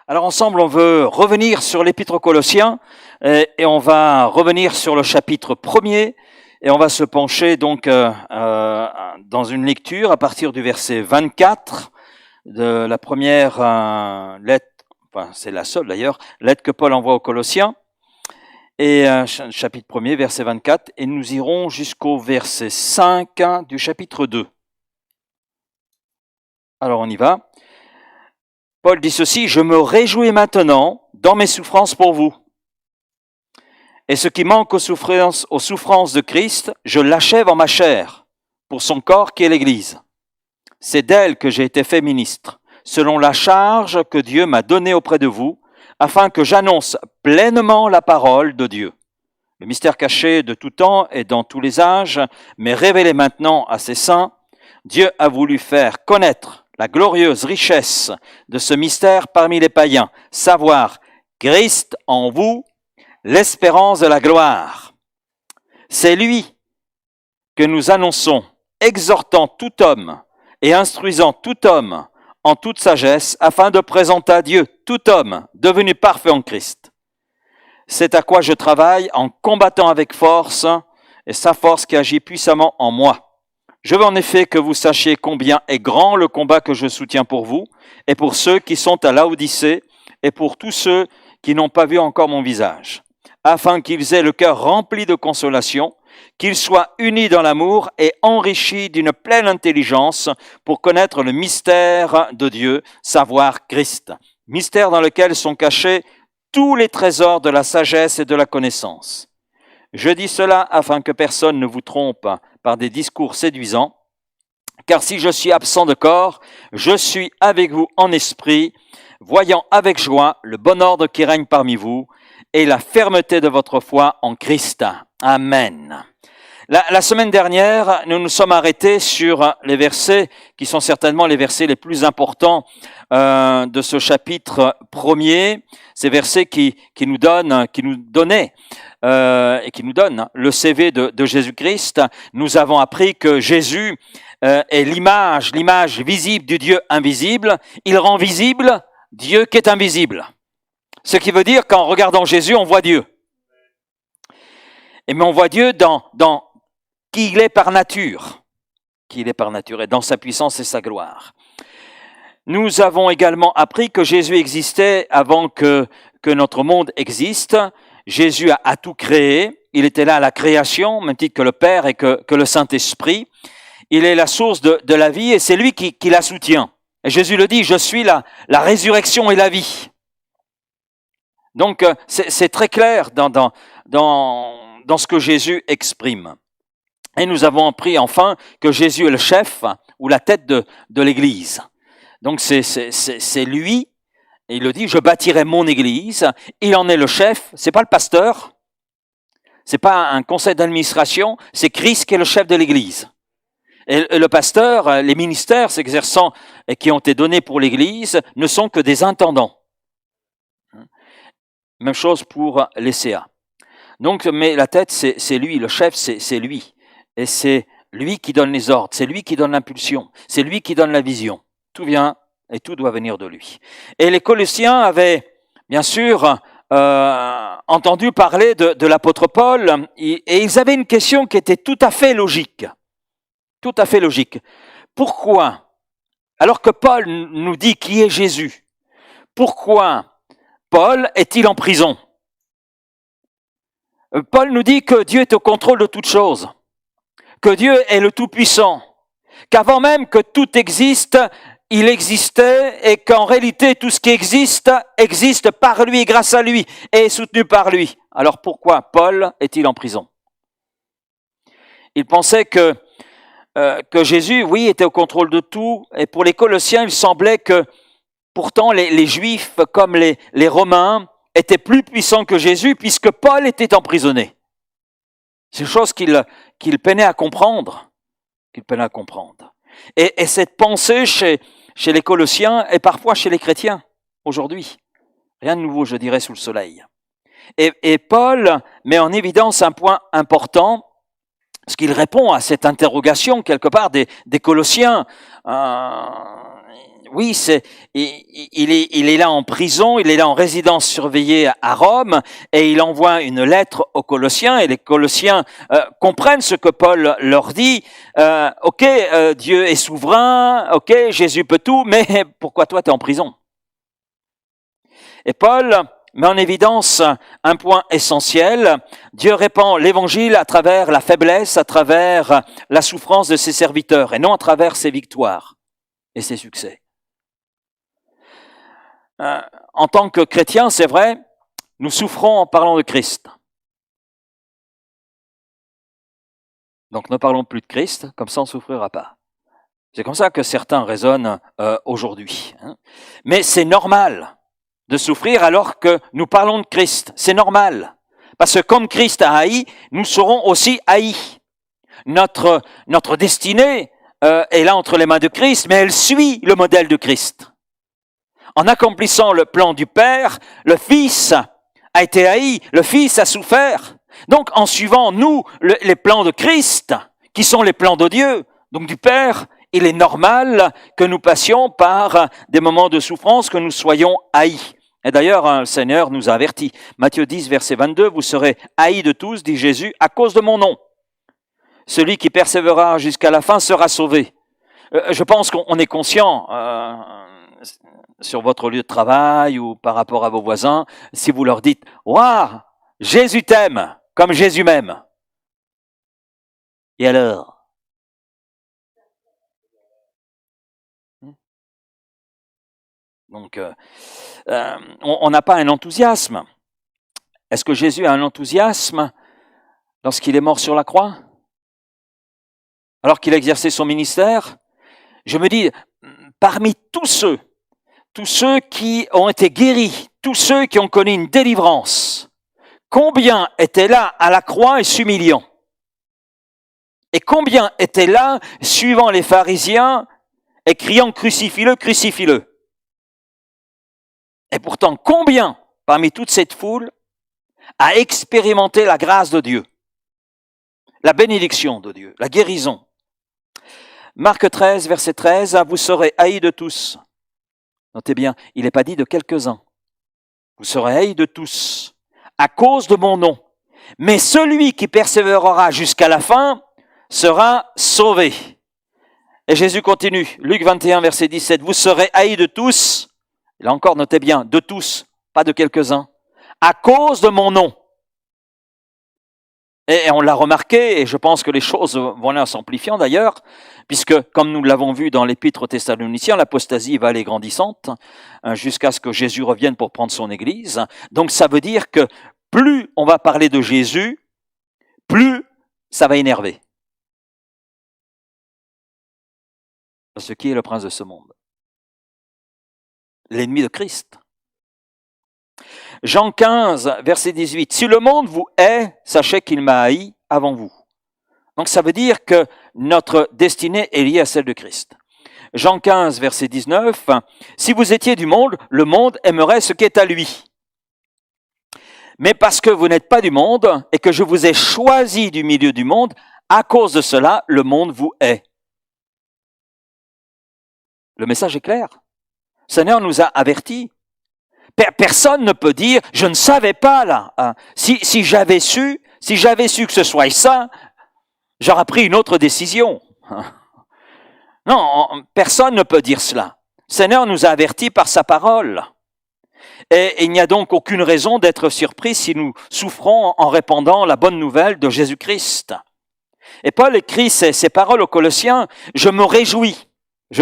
Alors ensemble, on veut revenir sur l'Épître aux Colossiens et on va revenir sur le chapitre 1er et on va se pencher donc dans une lecture à partir du verset 24 de la première lettre, enfin c'est la seule d'ailleurs, lettre que Paul envoie aux Colossiens, et chapitre 1er, verset 24, et nous irons jusqu'au verset 5 du chapitre 2. Alors on y va. Paul dit ceci: « Je me réjouis maintenant dans mes souffrances pour vous. Et ce qui manque aux souffrances de Christ, je l'achève en ma chair, pour son corps qui est l'Église. C'est d'elle que j'ai été fait ministre, selon la charge que Dieu m'a donnée auprès de vous, afin que j'annonce pleinement la parole de Dieu. Le mystère caché de tout temps et dans tous les âges, mais révélé maintenant à ses saints, Dieu a voulu faire connaître la glorieuse richesse de ce mystère parmi les païens, savoir Christ en vous, l'espérance de la gloire. C'est lui que nous annonçons, exhortant tout homme et instruisant tout homme en toute sagesse, afin de présenter à Dieu tout homme devenu parfait en Christ. C'est à quoi je travaille en combattant avec force, et sa force qui agit puissamment en moi. Je veux en effet que vous sachiez combien est grand le combat que je soutiens pour vous, et pour ceux qui sont à Laodicée, et pour tous ceux qui n'ont pas vu encore mon visage, afin qu'ils aient le cœur rempli de consolation, qu'ils soient unis dans l'amour et enrichis d'une pleine intelligence pour connaître le mystère de Dieu, savoir Christ, mystère dans lequel sont cachés tous les trésors de la sagesse et de la connaissance. Je dis cela afin que personne ne vous trompe par des discours séduisants, car si je suis absent de corps, je suis avec vous en esprit, voyant avec joie le bon ordre qui règne parmi vous et la fermeté de votre foi en Christ. Amen. La semaine dernière, nous nous sommes arrêtés sur les versets qui sont certainement les versets les plus importants de ce chapitre 1er, ces versets qui nous donnaient et qui nous donnent le CV de Jésus-Christ. Nous avons appris que Jésus est l'image visible du Dieu invisible. Il rend visible Dieu qui est invisible. Ce qui veut dire qu'en regardant Jésus, on voit Dieu. Mais on voit Dieu dans qui il est par nature, et dans sa puissance et sa gloire. Nous avons également appris que Jésus existait avant que notre monde existe. Jésus a tout créé, il était là à la création, même titre que le Père et que le Saint-Esprit. Il est la source de la vie et c'est lui qui la soutient. Et Jésus le dit, je suis la résurrection et la vie. Donc c'est très clair dans ce que Jésus exprime. Et nous avons appris enfin que Jésus est le chef ou la tête de l'Église. Donc c'est lui, et il le dit, je bâtirai mon Église, il en est le chef, c'est pas le pasteur, c'est pas un conseil d'administration, c'est Christ qui est le chef de l'Église. Et le pasteur, les ministères s'exerçant et qui ont été donnés pour l'Église ne sont que des intendants. Même chose pour les CA. Donc, mais la tête, c'est lui, le chef, c'est lui. Et c'est lui qui donne les ordres, c'est lui qui donne l'impulsion, c'est lui qui donne la vision. Tout vient et tout doit venir de lui. Et les Colossiens avaient, bien sûr, entendu parler de l'apôtre Paul, et ils avaient une question qui était tout à fait logique. Tout à fait logique. Pourquoi, alors que Paul nous dit qui est Jésus, pourquoi Paul est-il en prison? Paul nous dit que Dieu est au contrôle de toutes choses, que Dieu est le Tout-Puissant, qu'avant même que tout existe, il existait et qu'en réalité tout ce qui existe par lui et grâce à lui et est soutenu par lui. Alors pourquoi Paul est-il en prison? Il pensait que Jésus, oui, était au contrôle de tout, et pour les Colossiens, il semblait que pourtant les Juifs comme les Romains étaient plus puissants que Jésus puisque Paul était emprisonné. C'est une chose qu'il peinait à comprendre. Et cette pensée chez les Colossiens et parfois chez les chrétiens aujourd'hui. Rien de nouveau, je dirais, sous le soleil. Et Paul met en évidence un point important, parce qu'il répond à cette interrogation quelque part des Colossiens. oui, il est là en prison, il est là en résidence surveillée à Rome, et il envoie une lettre aux Colossiens, et les Colossiens comprennent ce que Paul leur dit. Ok, Dieu est souverain, ok, Jésus peut tout, mais pourquoi toi tu es en prison? Et Paul met en évidence un point essentiel. Dieu répand l'évangile à travers la faiblesse, à travers la souffrance de ses serviteurs, et non à travers ses victoires et ses succès. En tant que chrétiens, c'est vrai, nous souffrons en parlant de Christ. Donc ne parlons plus de Christ, comme ça on ne souffrira pas. C'est comme ça que certains raisonnent aujourd'hui. Mais c'est normal de souffrir alors que nous parlons de Christ. C'est normal. Parce que comme Christ a haï, nous serons aussi haïs. Notre destinée est là entre les mains de Christ, mais elle suit le modèle de Christ. En accomplissant le plan du Père, le Fils a été haï, le Fils a souffert. Donc en suivant, nous, les plans de Christ, qui sont les plans de Dieu, donc du Père, il est normal que nous passions par des moments de souffrance, que nous soyons haïs. Et d'ailleurs, le Seigneur nous a avertis. Matthieu 10, verset 22, « Vous serez haïs de tous, dit Jésus, à cause de mon nom. Celui qui persévérera jusqu'à la fin sera sauvé. » Je pense qu'on est conscient, sur votre lieu de travail ou par rapport à vos voisins, si vous leur dites « Waouh, Jésus t'aime comme Jésus m'aime. » Et alors? Donc, on n'a pas un enthousiasme. Est-ce que Jésus a un enthousiasme lorsqu'il est mort sur la croix? Alors qu'il a exercé son ministère? Je me dis, parmi tous ceux qui ont été guéris, tous ceux qui ont connu une délivrance, combien étaient là à la croix et s'humiliant? Et combien étaient là, suivant les pharisiens, et criant « Crucifie-le, crucifie-le » ? Et pourtant, combien, parmi toute cette foule, a expérimenté la grâce de Dieu, la bénédiction de Dieu, la guérison? Marc 13, verset 13, « Vous serez haïs de tous. » Notez bien, il n'est pas dit de quelques-uns. « Vous serez haïs de tous, à cause de mon nom. Mais celui qui persévérera jusqu'à la fin sera sauvé. » Et Jésus continue, Luc 21, verset 17, « Vous serez haïs de tous. » Là encore, notez bien, de tous, pas de quelques-uns, à cause de mon nom. Et on l'a remarqué, et je pense que les choses vont aller en s'amplifiant d'ailleurs, puisque, comme nous l'avons vu dans l'Épître aux Thessaloniciens, l'apostasie va aller grandissante jusqu'à ce que Jésus revienne pour prendre son Église. Donc ça veut dire que plus on va parler de Jésus, plus ça va énerver. Ce qui est le prince de ce monde. L'ennemi de Christ. Jean 15, verset 18. « Si le monde vous hait, sachez qu'il m'a haï avant vous. » Donc ça veut dire que notre destinée est liée à celle de Christ. Jean 15, verset 19. « Si vous étiez du monde, le monde aimerait ce qui est à lui. Mais parce que vous n'êtes pas du monde et que je vous ai choisi du milieu du monde, à cause de cela, le monde vous hait. » Le message est clair. Le Seigneur nous a avertis. Personne ne peut dire « je ne savais pas là. Si j'avais su que ce soit ça, j'aurais pris une autre décision. » Non, personne ne peut dire cela. Le Seigneur nous a avertis par sa parole. Et il n'y a donc aucune raison d'être surpris si nous souffrons en répandant la bonne nouvelle de Jésus-Christ. Et Paul écrit ces paroles aux Colossiens, « Je me réjouis. Et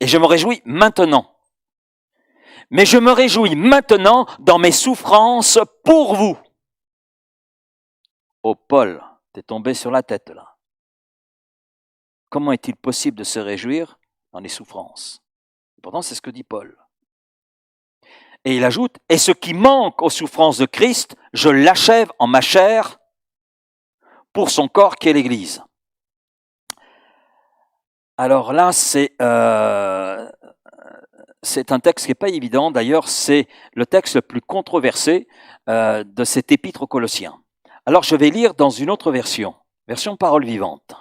je me réjouis maintenant. Mais je me réjouis maintenant dans mes souffrances pour vous. » Oh Paul, t'es tombé sur la tête là. Comment est-il possible de se réjouir dans les souffrances? Et pourtant, c'est ce que dit Paul. Et il ajoute, « Et ce qui manque aux souffrances de Christ, je l'achève en ma chair pour son corps qui est l'Église. » Alors là, c'est un texte qui n'est pas évident. D'ailleurs, c'est le texte le plus controversé de cette épître aux Colossiens. Alors, je vais lire dans une autre version parole vivante.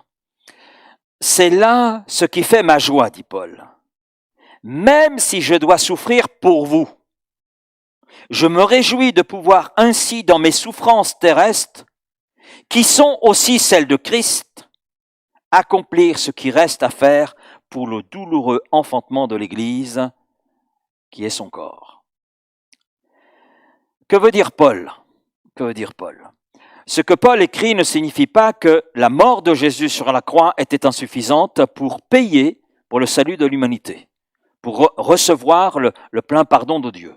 c'est là ce qui fait ma joie, dit Paul. Même si je dois souffrir pour vous, je me réjouis de pouvoir ainsi, dans mes souffrances terrestres, qui sont aussi celles de Christ, accomplir ce qui reste à faire pour le douloureux enfantement de l'Église, qui est son corps. Que veut dire Paul ? Que veut dire Paul ? Ce que Paul écrit ne signifie pas que la mort de Jésus sur la croix était insuffisante pour payer pour le salut de l'humanité, pour recevoir le plein pardon de Dieu.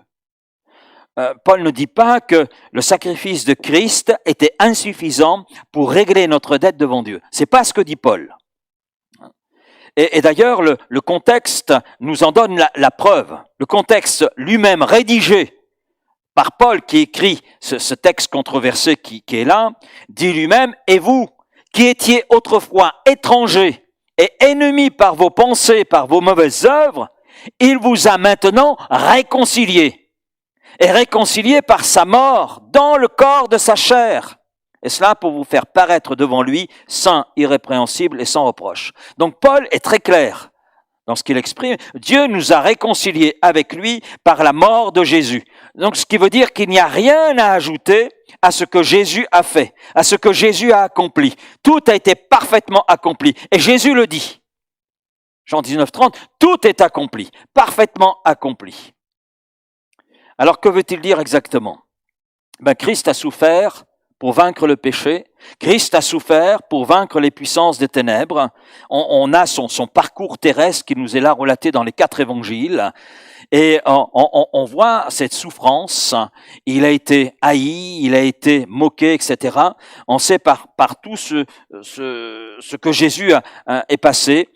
Paul ne dit pas que le sacrifice de Christ était insuffisant pour régler notre dette devant Dieu. C'est pas ce que dit Paul. Et d'ailleurs, le contexte nous en donne la preuve. Le contexte lui-même rédigé par Paul qui écrit ce texte controversé qui est là, dit lui-même, « Et vous, qui étiez autrefois étrangers et ennemis par vos pensées, par vos mauvaises œuvres, il vous a maintenant réconciliés. Et réconciliés par sa mort dans le corps de sa chair. Et cela pour vous faire paraître devant lui saint, irrépréhensible et sans reproche. » Donc Paul est très clair dans ce qu'il exprime. Dieu nous a réconciliés avec lui par la mort de Jésus. Donc ce qui veut dire qu'il n'y a rien à ajouter à ce que Jésus a fait, à ce que Jésus a accompli. Tout a été parfaitement accompli. Et Jésus le dit. Jean 19:30, tout est accompli, parfaitement accompli. Alors que veut-il dire exactement ? Christ a souffert pour vaincre le péché. Christ a souffert pour vaincre les puissances des ténèbres. On a son parcours terrestre qui nous est là relaté dans les 4 évangiles. Et on voit cette souffrance. Il a été haï, il a été moqué, etc. On sait par tout ce que Jésus est passé,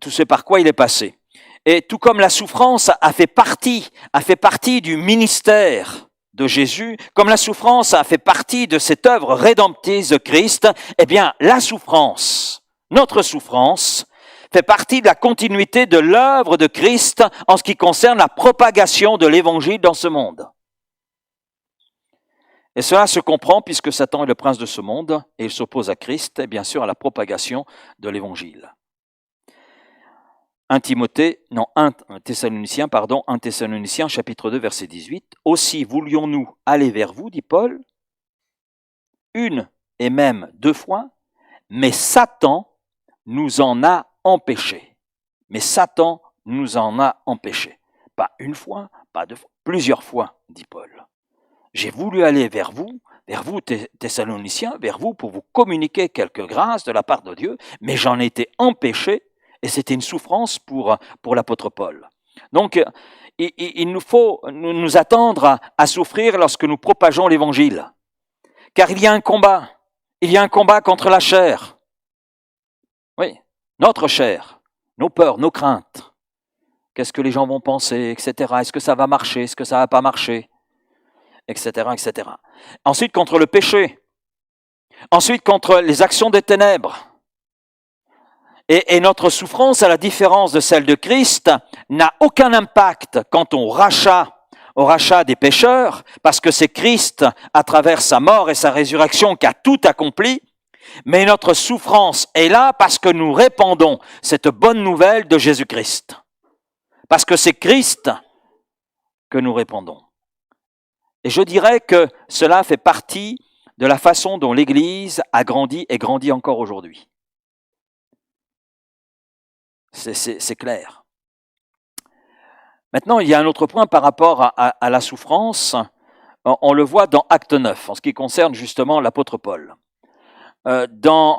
tout ce par quoi il est passé. Et tout comme la souffrance a fait partie du ministère de Jésus, comme la souffrance a fait partie de cette œuvre rédemptrice de Christ, eh bien, la souffrance, notre souffrance, fait partie de la continuité de l'œuvre de Christ en ce qui concerne la propagation de l'Évangile dans ce monde. Et cela se comprend puisque Satan est le prince de ce monde et il s'oppose à Christ et bien sûr à la propagation de l'Évangile. 1 Thessaloniciens, chapitre 2, verset 18. « Aussi voulions-nous aller vers vous, dit Paul, une et même 2 fois, mais Satan nous en a empêchés. » Mais Satan nous en a empêchés. Pas une fois, pas 2 fois, plusieurs fois, dit Paul. J'ai voulu aller vers vous, Thessaloniciens, vers vous pour vous communiquer quelques grâces de la part de Dieu, mais j'en ai été empêché. Et c'était une souffrance pour l'apôtre Paul. Donc, il nous faut nous attendre à souffrir lorsque nous propageons l'Évangile. Car il y a un combat. Il y a un combat contre la chair. Oui, notre chair, nos peurs, nos craintes. Qu'est-ce que les gens vont penser, etc. Est-ce que ça va marcher, est-ce que ça ne va pas marcher, etc., etc. Ensuite, contre le péché. Ensuite, contre les actions des ténèbres. Et notre souffrance, à la différence de celle de Christ, n'a aucun impact quant au rachat des pécheurs, parce que c'est Christ, à travers sa mort et sa résurrection, qui a tout accompli. Mais notre souffrance est là parce que nous répandons cette bonne nouvelle de Jésus-Christ. Parce que c'est Christ que nous répandons. Et je dirais que cela fait partie de la façon dont l'Église a grandi et grandit encore aujourd'hui. C'est clair. Maintenant, il y a un autre point par rapport à la souffrance. On le voit dans Acte 9, en ce qui concerne justement l'apôtre Paul. Dans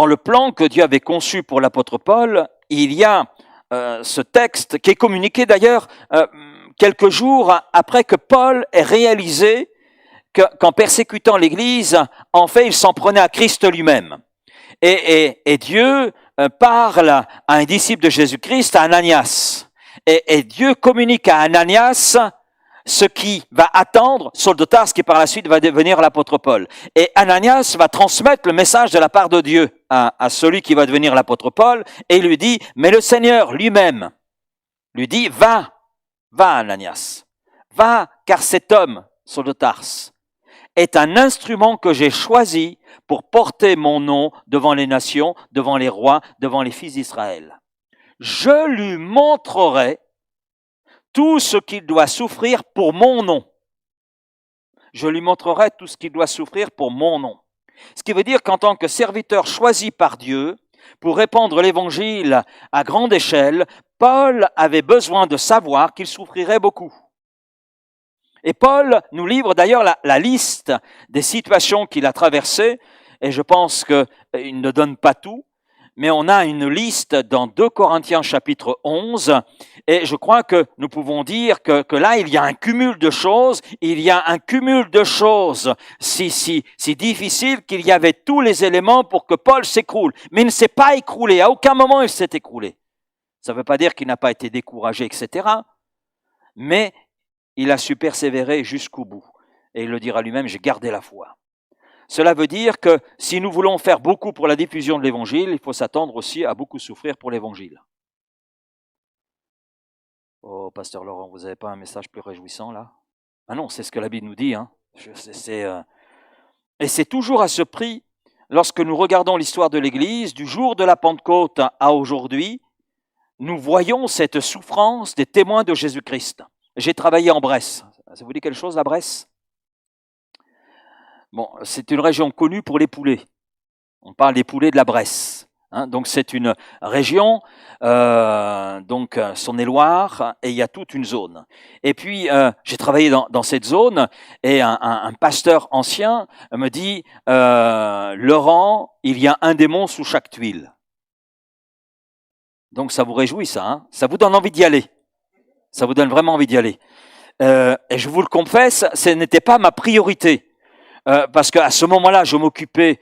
le plan que Dieu avait conçu pour l'apôtre Paul, il y a ce texte qui est communiqué d'ailleurs quelques jours après que Paul ait réalisé qu'en persécutant l'Église, en fait, il s'en prenait à Christ lui-même. Et Dieu parle à un disciple de Jésus-Christ, à Ananias. Et Dieu communique à Ananias ce qui va attendre Saul de Tarse, qui par la suite va devenir l'apôtre Paul. Et Ananias va transmettre le message de la part de Dieu à celui qui va devenir l'apôtre Paul, et il lui dit, mais le Seigneur lui-même lui dit, va Ananias, va, car cet homme, Saul de Tarse, est un instrument que j'ai choisi pour porter mon nom devant les nations, devant les rois, devant les fils d'Israël. Je lui montrerai tout ce qu'il doit souffrir pour mon nom. Je lui montrerai tout ce qu'il doit souffrir pour mon nom. Ce qui veut dire qu'en tant que serviteur choisi par Dieu, pour répandre l'évangile à grande échelle, Paul avait besoin de savoir qu'il souffrirait beaucoup. Et Paul nous livre d'ailleurs la liste des situations qu'il a traversées, et je pense qu'il ne donne pas tout, mais on a une liste dans 2 Corinthiens chapitre 11, et je crois que nous pouvons dire que là, il y a un cumul de choses, si difficile qu'il y avait tous les éléments pour que Paul s'écroule. Mais il ne s'est pas écroulé, à aucun moment il s'est écroulé. Ça ne veut pas dire qu'il n'a pas été découragé, etc., mais il a su persévérer jusqu'au bout. Et il le dira lui-même, j'ai gardé la foi. Cela veut dire que si nous voulons faire beaucoup pour la diffusion de l'Évangile, il faut s'attendre aussi à beaucoup souffrir pour l'Évangile. Oh, Pasteur Laurent, vous n'avez pas un message plus réjouissant là? Ah non, c'est ce que la Bible nous dit. Et c'est toujours à ce prix, lorsque nous regardons l'histoire de l'Église, du jour de la Pentecôte à aujourd'hui, nous voyons cette souffrance des témoins de Jésus-Christ. J'ai travaillé en Bresse. Ça vous dit quelque chose, la Bresse? Bon, c'est une région connue pour les poulets. On parle des poulets de la Bresse. Donc c'est une région, donc Saône-et-Loire, et il y a toute une zone. Et puis j'ai travaillé dans cette zone, et un pasteur ancien me dit, Laurent, il y a un démon sous chaque tuile. Donc ça vous réjouit ça, hein? Ça vous donne envie d'y aller. Ça vous donne vraiment envie d'y aller. Et je vous le confesse, ce n'était pas ma priorité. Parce qu'à ce moment-là, je m'occupais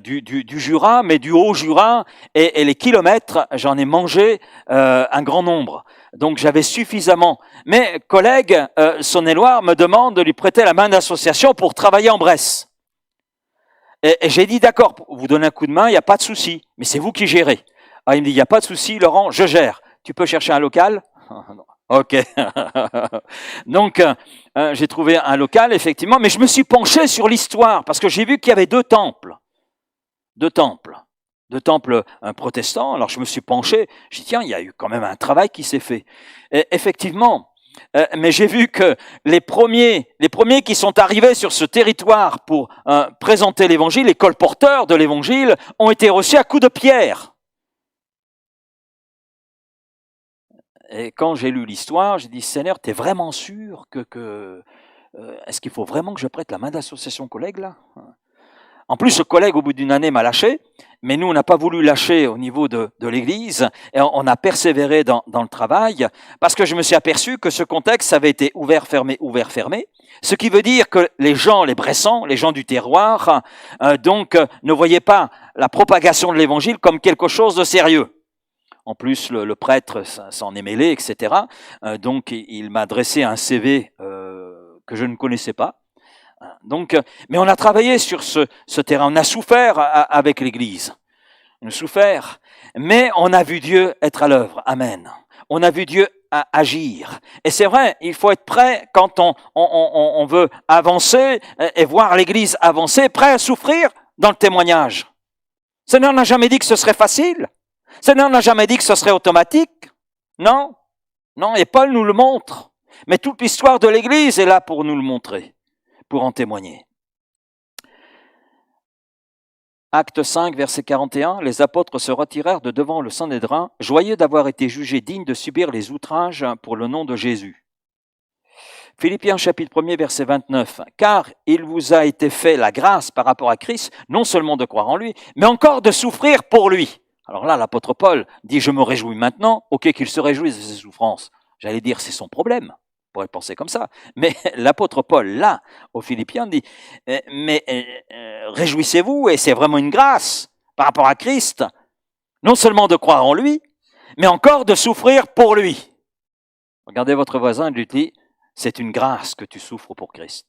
du Jura, mais du Haut-Jura, et les kilomètres, j'en ai mangé un grand nombre. Donc j'avais suffisamment. Mes collègues Saône-et-Loire me demandent de lui prêter la main d'association pour travailler en Bresse. Et j'ai dit, d'accord, vous donnez un coup de main, il n'y a pas de souci, mais c'est vous qui gérez. Alors il me dit, il n'y a pas de souci, Laurent, je gère. Tu peux chercher un local? Ok. Donc, j'ai trouvé un local, effectivement, mais je me suis penché sur l'histoire, parce que j'ai vu qu'il y avait deux temples protestants. Alors, je me suis penché, j'ai dit, tiens, il y a eu quand même un travail qui s'est fait. Et effectivement, mais j'ai vu que les premiers qui sont arrivés sur ce territoire pour présenter l'Évangile, les colporteurs de l'Évangile, ont été reçus à coups de pierre. Et quand j'ai lu l'histoire, j'ai dit, Seigneur, t'es vraiment sûr est-ce qu'il faut vraiment que je prête la main d'association collègue là? En plus, ce collègue, au bout d'une année, m'a lâché, mais nous, on n'a pas voulu lâcher au niveau de l'Église, et on a persévéré dans le travail, parce que je me suis aperçu que ce contexte avait été ouvert, fermé, ce qui veut dire que les gens, les Bressans, les gens du terroir, ne voyaient pas la propagation de l'Évangile comme quelque chose de sérieux. En plus, le prêtre s'en est mêlé, etc. Donc, il m'a adressé un CV que je ne connaissais pas. Donc, mais on a travaillé sur ce terrain. On a souffert avec l'Église. On a souffert, mais on a vu Dieu être à l'œuvre. Amen. On a vu Dieu agir. Et c'est vrai, il faut être prêt quand on veut avancer et voir l'Église avancer, prêt à souffrir dans le témoignage. Le Seigneur n'a jamais dit que ce serait facile. Le Seigneur n'a jamais dit que ce serait automatique. Non, et Paul nous le montre. Mais toute l'histoire de l'Église est là pour nous le montrer, pour en témoigner. Acte 5, verset 41, les apôtres se retirèrent de devant le Sanhédrin, joyeux d'avoir été jugés dignes de subir les outrages pour le nom de Jésus. Philippiens chapitre 1er, verset 29, car il vous a été fait la grâce par rapport à Christ, non seulement de croire en lui, mais encore de souffrir pour lui. Alors là, l'apôtre Paul dit, je me réjouis maintenant, ok qu'il se réjouisse de ses souffrances. J'allais dire, c'est son problème, on pourrait penser comme ça. Mais l'apôtre Paul, là, aux Philippiens, dit, réjouissez-vous, et c'est vraiment une grâce par rapport à Christ, non seulement de croire en lui, mais encore de souffrir pour lui. Regardez votre voisin et lui dit, c'est une grâce que tu souffres pour Christ.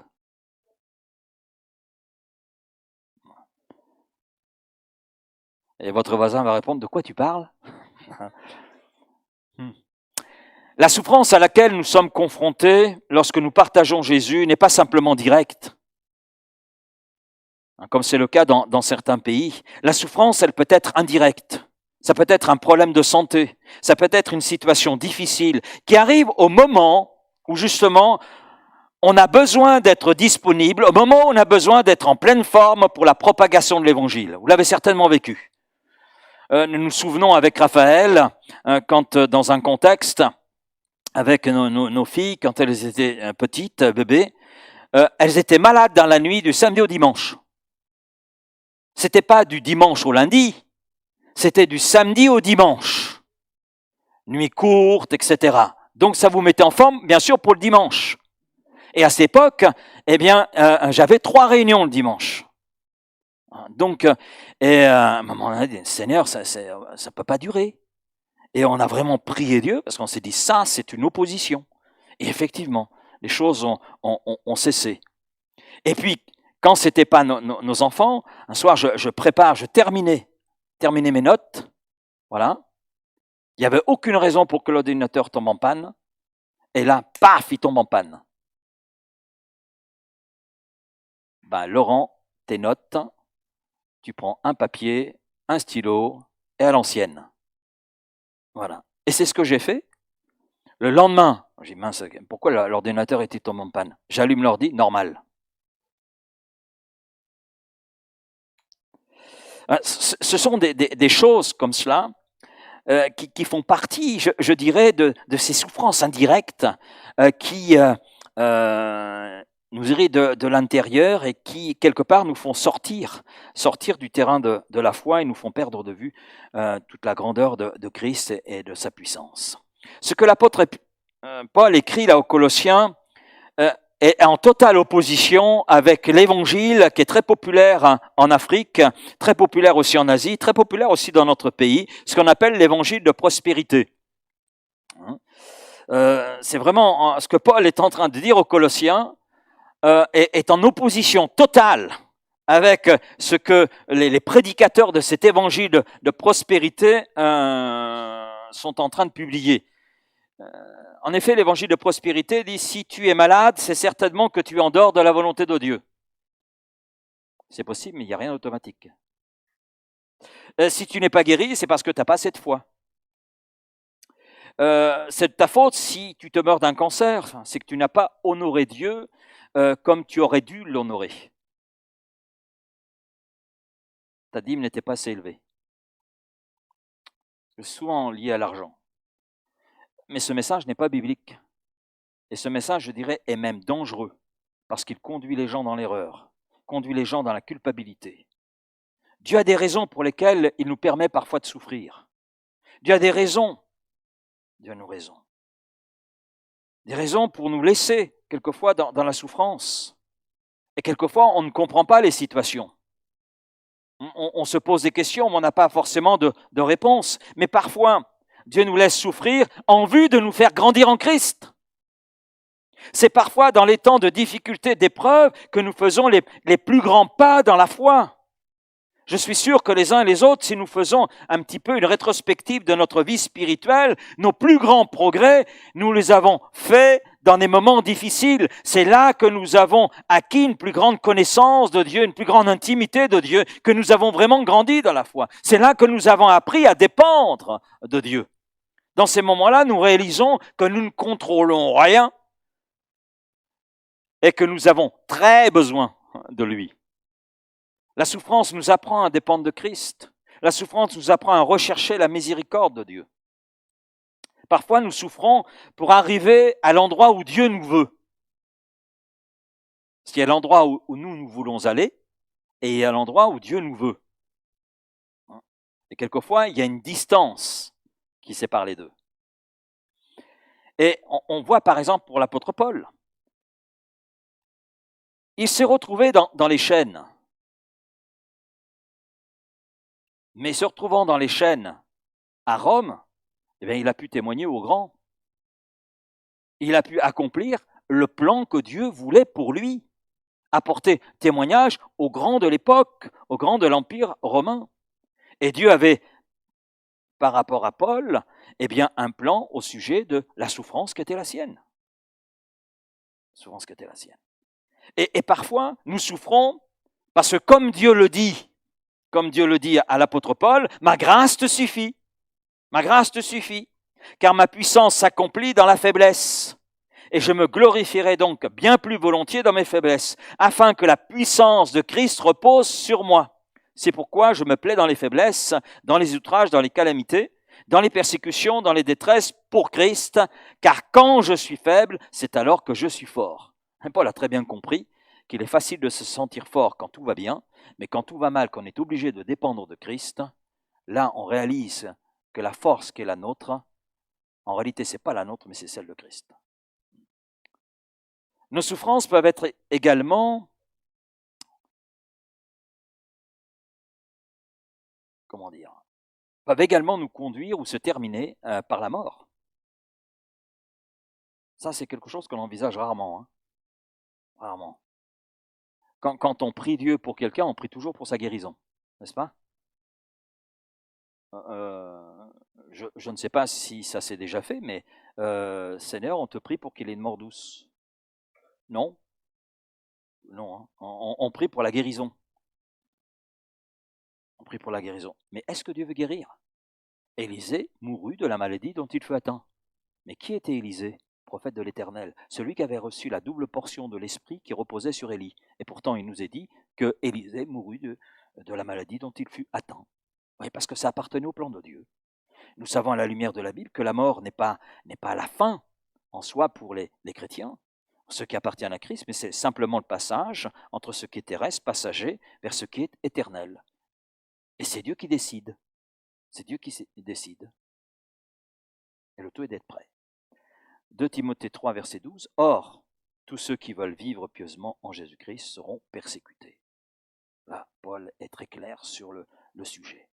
Et votre voisin va répondre, de quoi tu parles? La souffrance à laquelle nous sommes confrontés lorsque nous partageons Jésus n'est pas simplement directe. comme c'est le cas dans certains pays. La souffrance, elle peut être indirecte. Ça peut être un problème de santé. Ça peut être une situation difficile qui arrive au moment où justement on a besoin d'être disponible, au moment où on a besoin d'être en pleine forme pour la propagation de l'Évangile. Vous l'avez certainement vécu. Nous nous souvenons avec Raphaël, quand dans un contexte, avec nos filles, quand elles étaient petites, bébés, elles étaient malades dans la nuit du samedi au dimanche. C'était pas du dimanche au lundi, c'était du samedi au dimanche. Nuit courte, etc. Donc ça vous mettait en forme, bien sûr, pour le dimanche. Et à cette époque, eh bien, j'avais 3 réunions le dimanche. Donc, à un moment donné, Seigneur, ça peut pas durer. Et on a vraiment prié Dieu parce qu'on s'est dit, ça, c'est une opposition. Et effectivement, les choses ont cessé. Et puis, quand c'était pas nos enfants, un soir, je terminais mes notes. Voilà. Il n'y avait aucune raison pour que l'ordinateur tombe en panne. Et là, paf, il tombe en panne. Laurent, tes notes, tu prends un papier, un stylo et à l'ancienne. Voilà. Et c'est ce que j'ai fait. Le lendemain, j'ai dit, mince, pourquoi l'ordinateur était tombé en panne? J'allume l'ordi, normal. Ce sont des choses comme cela qui font partie, je dirais, de ces souffrances indirectes qui nous irritent de l'intérieur et qui, quelque part, nous font sortir du terrain de la foi et nous font perdre de vue toute la grandeur de Christ et de sa puissance. Ce que l'apôtre Paul écrit là aux Colossiens est en totale opposition avec l'évangile qui est très populaire en Afrique, très populaire aussi en Asie, très populaire aussi dans notre pays, ce qu'on appelle l'évangile de prospérité. C'est vraiment ce que Paul est en train de dire aux Colossiens est en opposition totale avec ce que les prédicateurs de cet évangile de prospérité sont en train de publier. En effet, l'évangile de prospérité dit, si tu es malade, c'est certainement que tu es en dehors de la volonté de Dieu. C'est possible, mais il n'y a rien d'automatique. Si tu n'es pas guéri, c'est parce que tu n'as pas assez de foi. C'est de ta faute si tu te meurs d'un cancer, c'est que tu n'as pas honoré Dieu comme tu aurais dû l'honorer. Ta dîme n'était pas assez élevée. C'est souvent lié à l'argent. Mais ce message n'est pas biblique. Et ce message, je dirais, est même dangereux, parce qu'il conduit les gens dans l'erreur, conduit les gens dans la culpabilité. Dieu a des raisons pour lesquelles il nous permet parfois de souffrir. Dieu a des raisons. Dieu a nos raisons. Des raisons pour nous laisser, quelquefois, dans la souffrance. Et quelquefois, on ne comprend pas les situations. On se pose des questions, mais on n'a pas forcément de réponse. Mais parfois, Dieu nous laisse souffrir en vue de nous faire grandir en Christ. C'est parfois dans les temps de difficulté, d'épreuve, que nous faisons les plus grands pas dans la foi. Je suis sûr que les uns et les autres, si nous faisons un petit peu une rétrospective de notre vie spirituelle, nos plus grands progrès, nous les avons faits dans des moments difficiles. C'est là que nous avons acquis une plus grande connaissance de Dieu, une plus grande intimité de Dieu, que nous avons vraiment grandi dans la foi. C'est là que nous avons appris à dépendre de Dieu. Dans ces moments-là, nous réalisons que nous ne contrôlons rien et que nous avons très besoin de lui. La souffrance nous apprend à dépendre de Christ. La souffrance nous apprend à rechercher la miséricorde de Dieu. Parfois, nous souffrons pour arriver à l'endroit où Dieu nous veut. Parce qu'il y a l'endroit où nous voulons aller et il y a l'endroit où Dieu nous veut. Et quelquefois, il y a une distance qui sépare les deux. Et on voit par exemple pour l'apôtre Paul. Il s'est retrouvé dans les chaînes. Mais se retrouvant dans les chaînes à Rome, eh bien, il a pu témoigner aux grands. Il a pu accomplir le plan que Dieu voulait pour lui. Apporter témoignage aux grands de l'époque, aux grands de l'Empire romain. Et Dieu avait, par rapport à Paul, eh bien, un plan au sujet de la souffrance qui était la sienne. Souffrance qui était la sienne. Et parfois, nous souffrons Parce que comme Dieu le dit à l'apôtre Paul, ma grâce te suffit. Ma grâce te suffit, car ma puissance s'accomplit dans la faiblesse. Et je me glorifierai donc bien plus volontiers dans mes faiblesses, afin que la puissance de Christ repose sur moi. C'est pourquoi je me plais dans les faiblesses, dans les outrages, dans les calamités, dans les persécutions, dans les détresses, pour Christ, car quand je suis faible, c'est alors que je suis fort. Paul a très bien compris qu'il est facile de se sentir fort quand tout va bien, mais quand tout va mal, qu'on est obligé de dépendre de Christ, là on réalise que la force qui est la nôtre, en réalité ce n'est pas la nôtre, mais c'est celle de Christ. Nos souffrances peuvent être également, peuvent également nous conduire ou se terminer par la mort. Ça, c'est quelque chose qu'on envisage rarement. Rarement. Quand on prie Dieu pour quelqu'un, on prie toujours pour sa guérison, n'est-ce pas? Je ne sais pas si ça s'est déjà fait, mais Seigneur, on te prie pour qu'il ait une mort douce. Non. Non, hein. On prie pour la guérison. On prie pour la guérison. Mais est-ce que Dieu veut guérir? Élisée mourut de la maladie dont il fut atteint. Mais qui était Élisée? Prophète de l'Éternel, celui qui avait reçu la double portion de l'esprit qui reposait sur Élie. Et pourtant, il nous est dit que Élisée mourut de la maladie dont il fut atteint. Oui, parce que ça appartenait au plan de Dieu. Nous savons à la lumière de la Bible que la mort n'est pas la fin en soi pour les chrétiens, ceux qui appartiennent à Christ, mais c'est simplement le passage entre ce qui est terrestre, passager, vers ce qui est éternel. Et c'est Dieu qui décide. C'est Dieu qui décide. Et le tout est d'être prêt. 2 Timothée 3, verset 12. Or, tous ceux qui veulent vivre pieusement en Jésus-Christ seront persécutés. Là, Paul est très clair sur le sujet.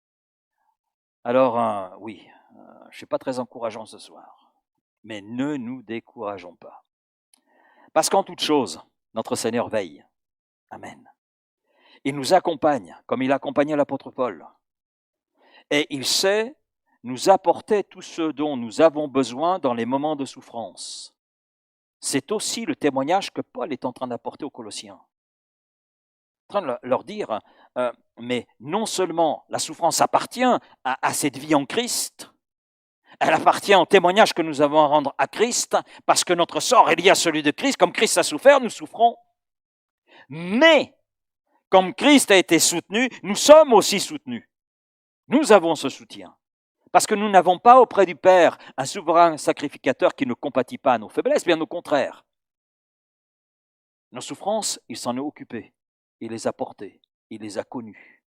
Alors, oui, je ne suis pas très encourageant ce soir, mais ne nous décourageons pas. Parce qu'en toute chose, notre Seigneur veille. Amen. Il nous accompagne, comme il accompagnait l'apôtre Paul. Et il sait nous apporter tout ce dont nous avons besoin dans les moments de souffrance. C'est aussi le témoignage que Paul est en train d'apporter aux Colossiens. En train de leur dire, mais non seulement la souffrance appartient à cette vie en Christ, elle appartient au témoignage que nous avons à rendre à Christ, parce que notre sort est lié à celui de Christ. Comme Christ a souffert, nous souffrons. Mais, comme Christ a été soutenu, nous sommes aussi soutenus. Nous avons ce soutien. Parce que nous n'avons pas auprès du Père un souverain sacrificateur qui ne compatit pas à nos faiblesses, bien au contraire. Nos souffrances, il s'en est occupé, il les a portées, il les a connues.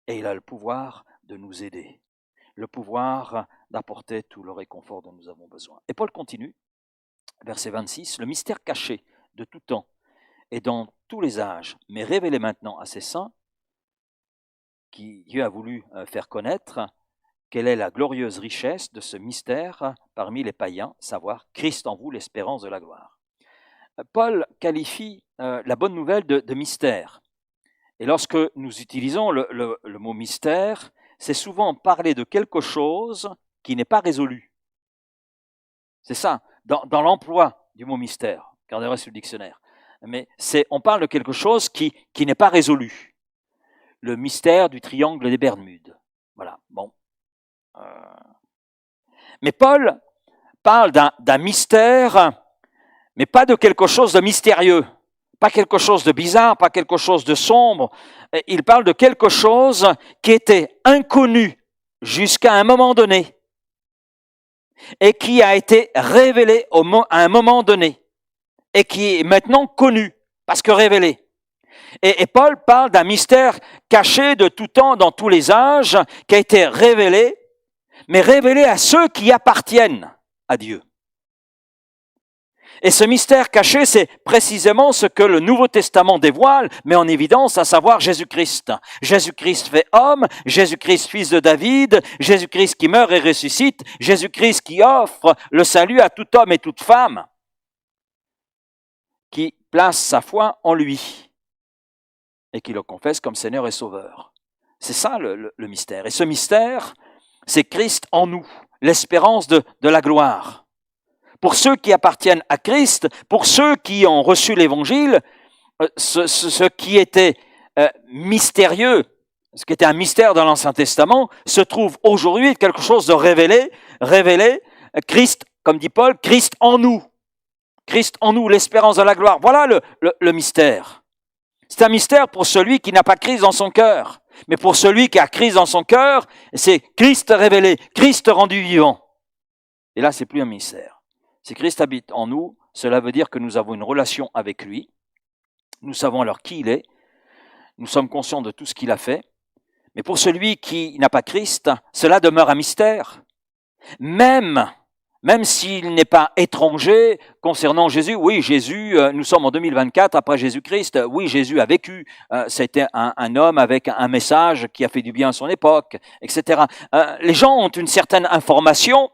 Et il a le pouvoir de nous aider, le pouvoir d'apporter tout le réconfort dont nous avons besoin. Et Paul continue, verset 26, « Le mystère caché de tout temps et dans tous les âges, mais révélé maintenant à ses saints, qui Dieu a voulu faire connaître, quelle est la glorieuse richesse de ce mystère parmi les païens, savoir Christ en vous, l'espérance de la gloire. » Paul qualifie la bonne nouvelle de mystère. Et lorsque nous utilisons le mot mystère, c'est souvent parler de quelque chose qui n'est pas résolu. C'est ça, dans l'emploi du mot mystère, regardez sur le dictionnaire. Mais on parle de quelque chose qui n'est pas résolu. Le mystère du triangle des Bermudes. Voilà, bon. Mais Paul parle d'un mystère, mais pas de quelque chose de mystérieux, pas quelque chose de bizarre, pas quelque chose de sombre. Il parle de quelque chose qui était inconnu jusqu'à un moment donné et qui a été révélé à un moment donné et qui est maintenant connu parce que révélé. Et Paul parle d'un mystère caché de tout temps, dans tous les âges, qui a été révélé, mais révélé à ceux qui appartiennent à Dieu. Et ce mystère caché, c'est précisément ce que le Nouveau Testament dévoile, met en évidence, à savoir Jésus-Christ. Jésus-Christ fait homme, Jésus-Christ fils de David, Jésus-Christ qui meurt et ressuscite, Jésus-Christ qui offre le salut à tout homme et toute femme, qui place sa foi en lui et qui le confesse comme Seigneur et Sauveur. C'est ça le mystère. Et ce mystère, c'est Christ en nous, l'espérance de la gloire. Pour ceux qui appartiennent à Christ, pour ceux qui ont reçu l'Évangile, ce qui était mystérieux, ce qui était un mystère dans l'Ancien Testament, se trouve aujourd'hui quelque chose de révélé, Christ, comme dit Paul, Christ en nous, l'espérance de la gloire. Voilà le mystère. C'est un mystère pour celui qui n'a pas Christ dans son cœur. Mais pour celui qui a Christ dans son cœur, c'est Christ révélé, Christ rendu vivant. Et là, c'est plus un mystère. Si Christ habite en nous, cela veut dire que nous avons une relation avec lui. Nous savons alors qui il est. Nous sommes conscients de tout ce qu'il a fait. Mais pour celui qui n'a pas Christ, cela demeure un mystère. Même s'il n'est pas étranger concernant Jésus. Oui, Jésus, nous sommes en 2024 après Jésus-Christ. Oui, Jésus a vécu. C'était un homme avec un message qui a fait du bien à son époque, etc. Les gens ont une certaine information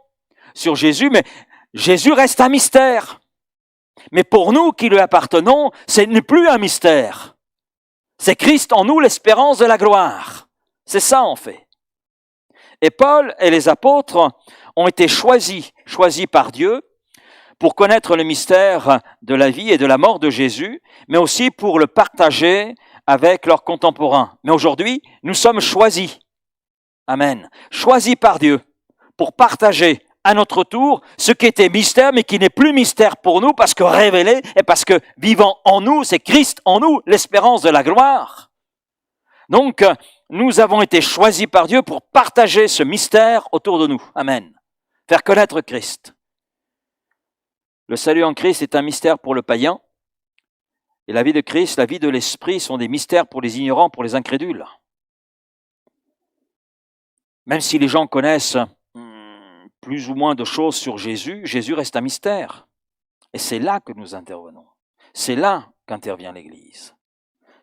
sur Jésus, mais Jésus reste un mystère. Mais pour nous qui lui appartenons, ce n'est plus un mystère. C'est Christ en nous, l'espérance de la gloire. C'est ça en fait. Et Paul et les apôtres ont été choisis par Dieu pour connaître le mystère de la vie et de la mort de Jésus, mais aussi pour le partager avec leurs contemporains. Mais aujourd'hui, nous sommes choisis. Amen. Choisis par Dieu pour partager à notre tour ce qui était mystère, mais qui n'est plus mystère pour nous parce que révélé et parce que vivant en nous, c'est Christ en nous, l'espérance de la gloire. Donc, nous avons été choisis par Dieu pour partager ce mystère autour de nous. Amen. Faire connaître Christ. Le salut en Christ est un mystère pour le païen. Et la vie de Christ, la vie de l'Esprit sont des mystères pour les ignorants, pour les incrédules. Même si les gens connaissent plus ou moins de choses sur Jésus, Jésus reste un mystère. Et c'est là que nous intervenons. C'est là qu'intervient l'Église.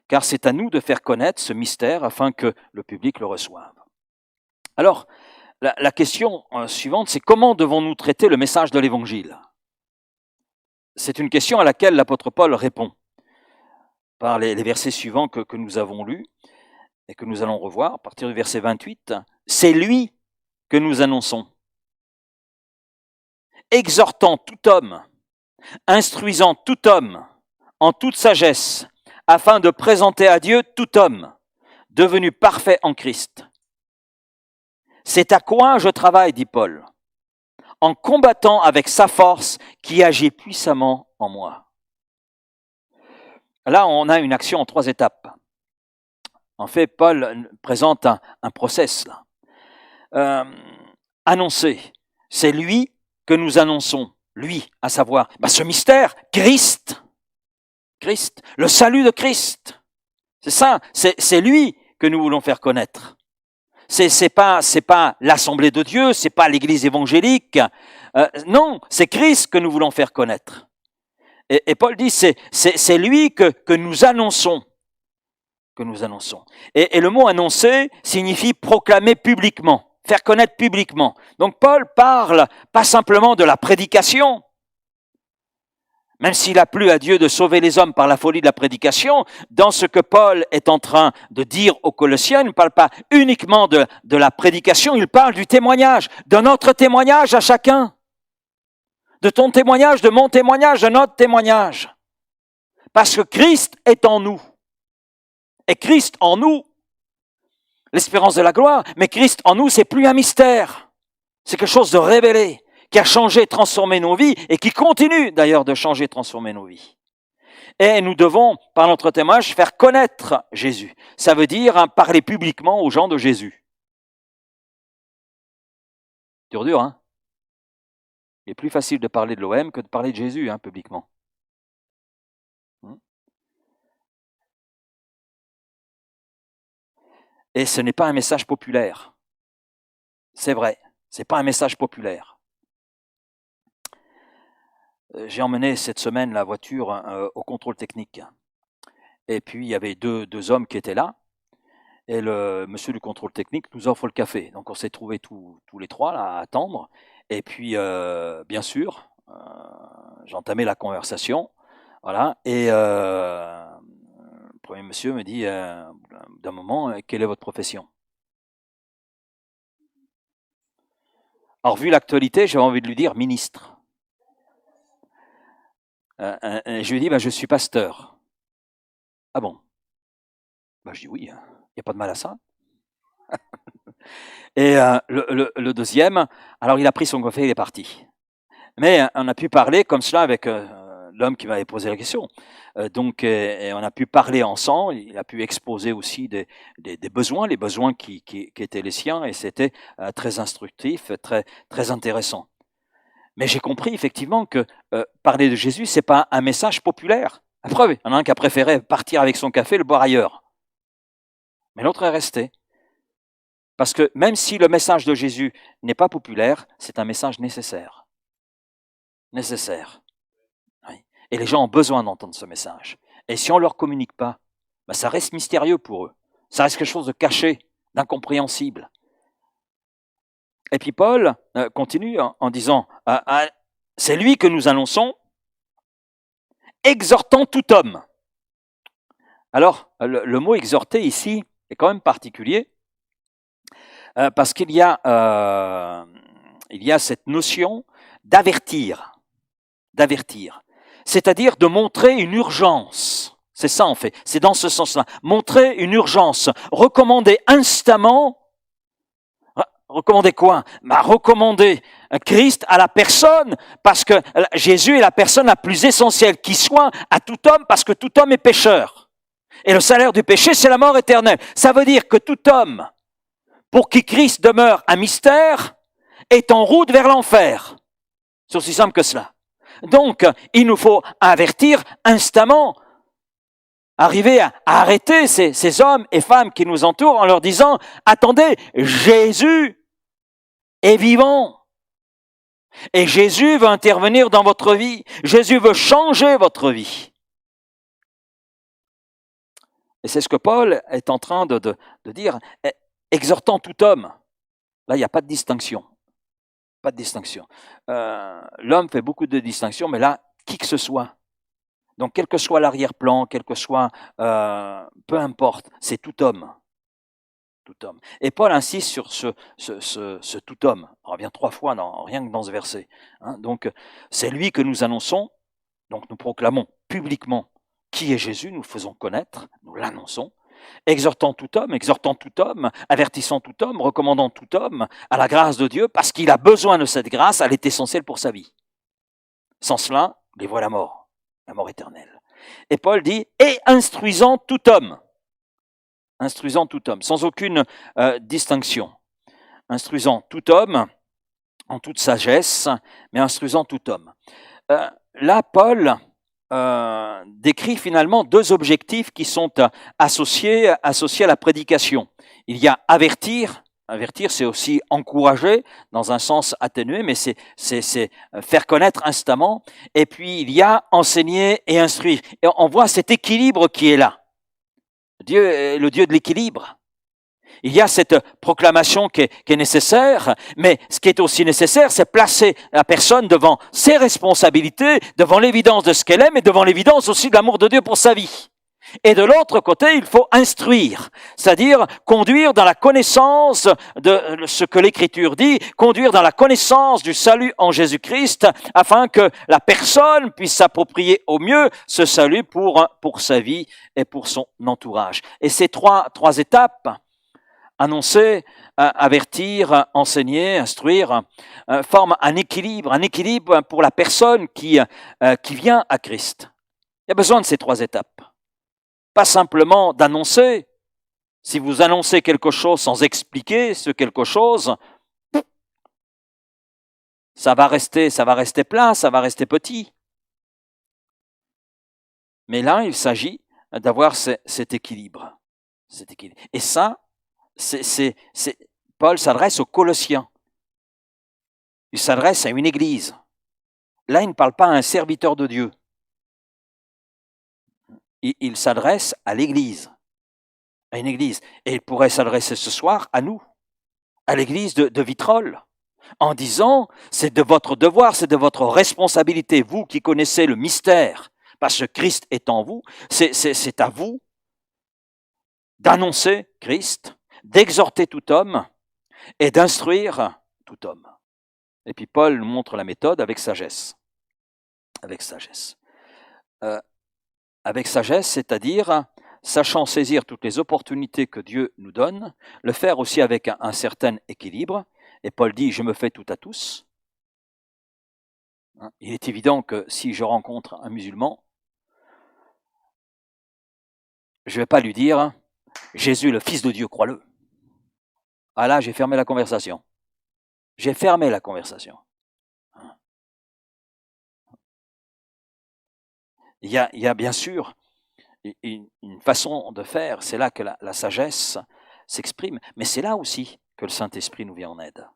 Car c'est à nous de faire connaître ce mystère afin que le public le reçoive. Alors, la question suivante, c'est comment devons-nous traiter le message de l'Évangile ? C'est une question à laquelle l'apôtre Paul répond par les versets suivants que nous avons lus et que nous allons revoir, à partir du verset 28. C'est lui que nous annonçons, exhortant tout homme, instruisant tout homme en toute sagesse, afin de présenter à Dieu tout homme, devenu parfait en Christ. C'est à quoi je travaille, dit Paul, en combattant avec sa force qui agit puissamment en moi. Là, on a une action en 3 étapes. En fait, Paul présente un process là. Annoncer, c'est lui que nous annonçons, lui, à savoir, ce mystère, Christ, le salut de Christ. C'est ça, c'est lui que nous voulons faire connaître. C'est pas l'Assemblée de Dieu, c'est pas l'Église évangélique. Non, c'est Christ que nous voulons faire connaître. Et Paul dit, c'est lui que nous annonçons. Et le mot annoncer signifie proclamer publiquement, faire connaître publiquement. Donc Paul parle pas simplement de la prédication, même s'il a plu à Dieu de sauver les hommes par la folie de la prédication, dans ce que Paul est en train de dire aux Colossiens, il ne parle pas uniquement de la prédication, il parle du témoignage, de notre témoignage à chacun. De ton témoignage, de mon témoignage, de notre témoignage. Parce que Christ est en nous. Et Christ en nous, l'espérance de la gloire, mais Christ en nous, c'est plus un mystère. C'est quelque chose de révélé, qui a changé, transformé nos vies, et qui continue d'ailleurs de changer, transformer nos vies. Et nous devons, par notre témoignage, faire connaître Jésus. Ça veut dire parler publiquement aux gens de Jésus. Dur, hein ? Il est plus facile de parler de l'OM que de parler de Jésus, publiquement. Et ce n'est pas un message populaire. C'est vrai, ce n'est pas un message populaire. J'ai emmené cette semaine la voiture au contrôle technique. Et puis, il y avait deux hommes qui étaient là. Et le monsieur du contrôle technique nous offre le café. Donc, on s'est trouvés tous les trois là, à attendre. Et puis, bien sûr, j'ai entamé la conversation. Voilà. Et le premier monsieur me dit, d'un moment, quelle est votre profession ? Alors, vu l'actualité, j'avais envie de lui dire ministre. Je lui ai dit, je suis pasteur. Ah bon ? Ben, je dis oui, il n'y a pas de mal à ça. Et le deuxième, alors il a pris son café, il est parti. Mais on a pu parler comme cela avec l'homme qui m'avait posé la question. Et on a pu parler ensemble, il a pu exposer aussi des besoins, les besoins qui étaient les siens, et c'était très instructif, très, très intéressant. Mais j'ai compris effectivement que parler de Jésus, c'est pas un message populaire. La preuve, il y en a un qui a préféré partir avec son café et le boire ailleurs. Mais l'autre est resté. Parce que même si le message de Jésus n'est pas populaire, c'est un message nécessaire. Nécessaire. Oui. Et les gens ont besoin d'entendre ce message. Et si on ne leur communique pas, ben ça reste mystérieux pour eux. Ça reste quelque chose de caché, d'incompréhensible. Et puis Paul continue en disant, c'est lui que nous annonçons, exhortant tout homme. Alors, le mot exhorter ici est quand même particulier, parce qu'il y a cette notion d'avertir, c'est-à-dire de montrer une urgence. C'est ça en fait, c'est dans ce sens-là. Montrer une urgence, recommander instamment. Recommander quoi? Recommander Christ à la personne, parce que Jésus est la personne la plus essentielle qui soit à tout homme, parce que tout homme est pécheur. Et le salaire du péché, c'est la mort éternelle. Ça veut dire que tout homme, pour qui Christ demeure un mystère, est en route vers l'enfer. C'est aussi simple que cela. Donc, il nous faut avertir instamment, arriver à arrêter ces hommes et femmes qui nous entourent en leur disant, attendez, Jésus est vivant. Et Jésus veut intervenir dans votre vie. Jésus veut changer votre vie. Et c'est ce que Paul est en train de dire, exhortant tout homme. Là, il n'y a pas de distinction. Pas de distinction. L'homme fait beaucoup de distinctions, mais là, qui que ce soit. Donc, quel que soit l'arrière-plan, quel que soit, peu importe, c'est tout homme. Tout homme. Et Paul insiste sur ce tout homme. On revient 3 fois rien que dans ce verset. Donc, c'est lui que nous annonçons. Donc, nous proclamons publiquement qui est Jésus, nous le faisons connaître, nous l'annonçons. Exhortant tout homme, avertissant tout homme, recommandant tout homme à la grâce de Dieu, parce qu'il a besoin de cette grâce, elle est essentielle pour sa vie. Sans cela, il voit la mort éternelle. Et Paul dit, et instruisant tout homme, sans aucune distinction. Instruisant tout homme, en toute sagesse, mais instruisant tout homme. Là, Paul décrit finalement 2 objectifs qui sont associés à la prédication. Il y a avertir, c'est aussi encourager dans un sens atténué, mais c'est faire connaître instamment. Et puis il y a enseigner et instruire. Et on voit cet équilibre qui est là. Dieu est le Dieu de l'équilibre. Il y a cette proclamation qui est nécessaire, mais ce qui est aussi nécessaire, c'est placer la personne devant ses responsabilités, devant l'évidence de ce qu'elle est, mais devant l'évidence aussi de l'amour de Dieu pour sa vie. Et de l'autre côté, il faut instruire, c'est-à-dire conduire dans la connaissance de ce que l'Écriture dit, conduire dans la connaissance du salut en Jésus-Christ, afin que la personne puisse s'approprier au mieux ce salut pour sa vie et pour son entourage. Et ces trois étapes, annoncer, avertir, enseigner, instruire, forment un équilibre pour la personne qui vient à Christ. Il y a besoin de ces 3 étapes. Pas simplement d'annoncer. Si vous annoncez quelque chose sans expliquer ce quelque chose, ça va rester plat, ça va rester petit. Mais là, il s'agit d'avoir cet équilibre. Et ça, Paul s'adresse aux Colossiens. Il s'adresse à une église. Là, il ne parle pas à un serviteur de Dieu. Il s'adresse à l'église, à une église. Et il pourrait s'adresser ce soir à nous, à l'église de Vitrolles, en disant, c'est de votre devoir, c'est de votre responsabilité, vous qui connaissez le mystère, parce que Christ est en vous, c'est à vous d'annoncer Christ, d'exhorter tout homme et d'instruire tout homme. Et puis Paul nous montre la méthode avec sagesse. Avec sagesse, c'est-à-dire sachant saisir toutes les opportunités que Dieu nous donne, le faire aussi avec un certain équilibre. Et Paul dit, je me fais tout à tous. Il est évident que si je rencontre un musulman, je ne vais pas lui dire, Jésus, le Fils de Dieu, crois-le. Ah là, j'ai fermé la conversation. J'ai fermé la conversation. Il y a bien sûr une façon de faire, c'est là que la sagesse s'exprime, mais c'est là aussi que le Saint-Esprit nous vient en aide.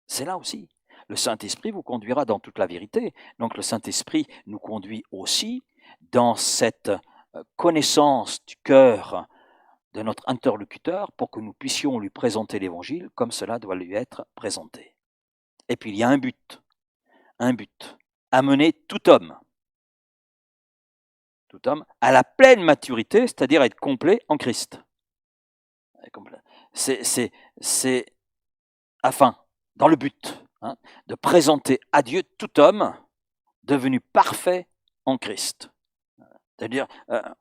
C'est là aussi. Le Saint-Esprit vous conduira dans toute la vérité. Donc le Saint-Esprit nous conduit aussi dans cette connaissance du cœur de notre interlocuteur pour que nous puissions lui présenter l'Évangile comme cela doit lui être présenté. Et puis il y a un but, amener tout homme à la pleine maturité, c'est-à-dire être complet en Christ. C'est afin, dans le but, de présenter à Dieu tout homme devenu parfait en Christ. C'est-à-dire,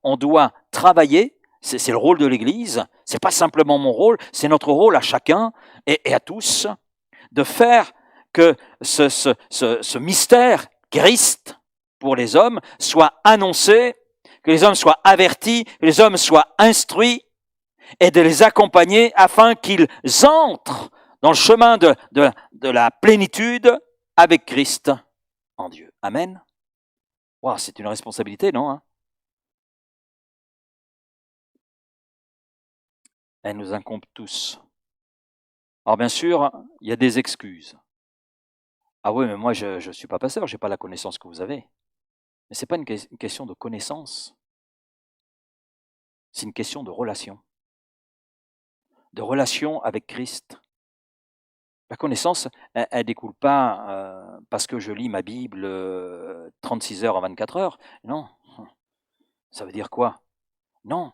on doit travailler, c'est le rôle de l'Église, c'est pas simplement mon rôle, c'est notre rôle à chacun et à tous, de faire que ce mystère Christ pour les hommes soit annoncé, que les hommes soient avertis, que les hommes soient instruits et de les accompagner afin qu'ils entrent dans le chemin de la plénitude avec Christ en Dieu. Amen. Wow, c'est une responsabilité, non? Elle nous incombe tous. Alors bien sûr, il y a des excuses. Ah oui, mais moi je ne suis pas pasteur, je n'ai pas la connaissance que vous avez. Mais ce n'est pas une question de connaissance. C'est une question de relation. De relation avec Christ. La connaissance, elle ne découle pas parce que je lis ma Bible 36 heures en 24 heures. Non. Ça veut dire quoi? Non.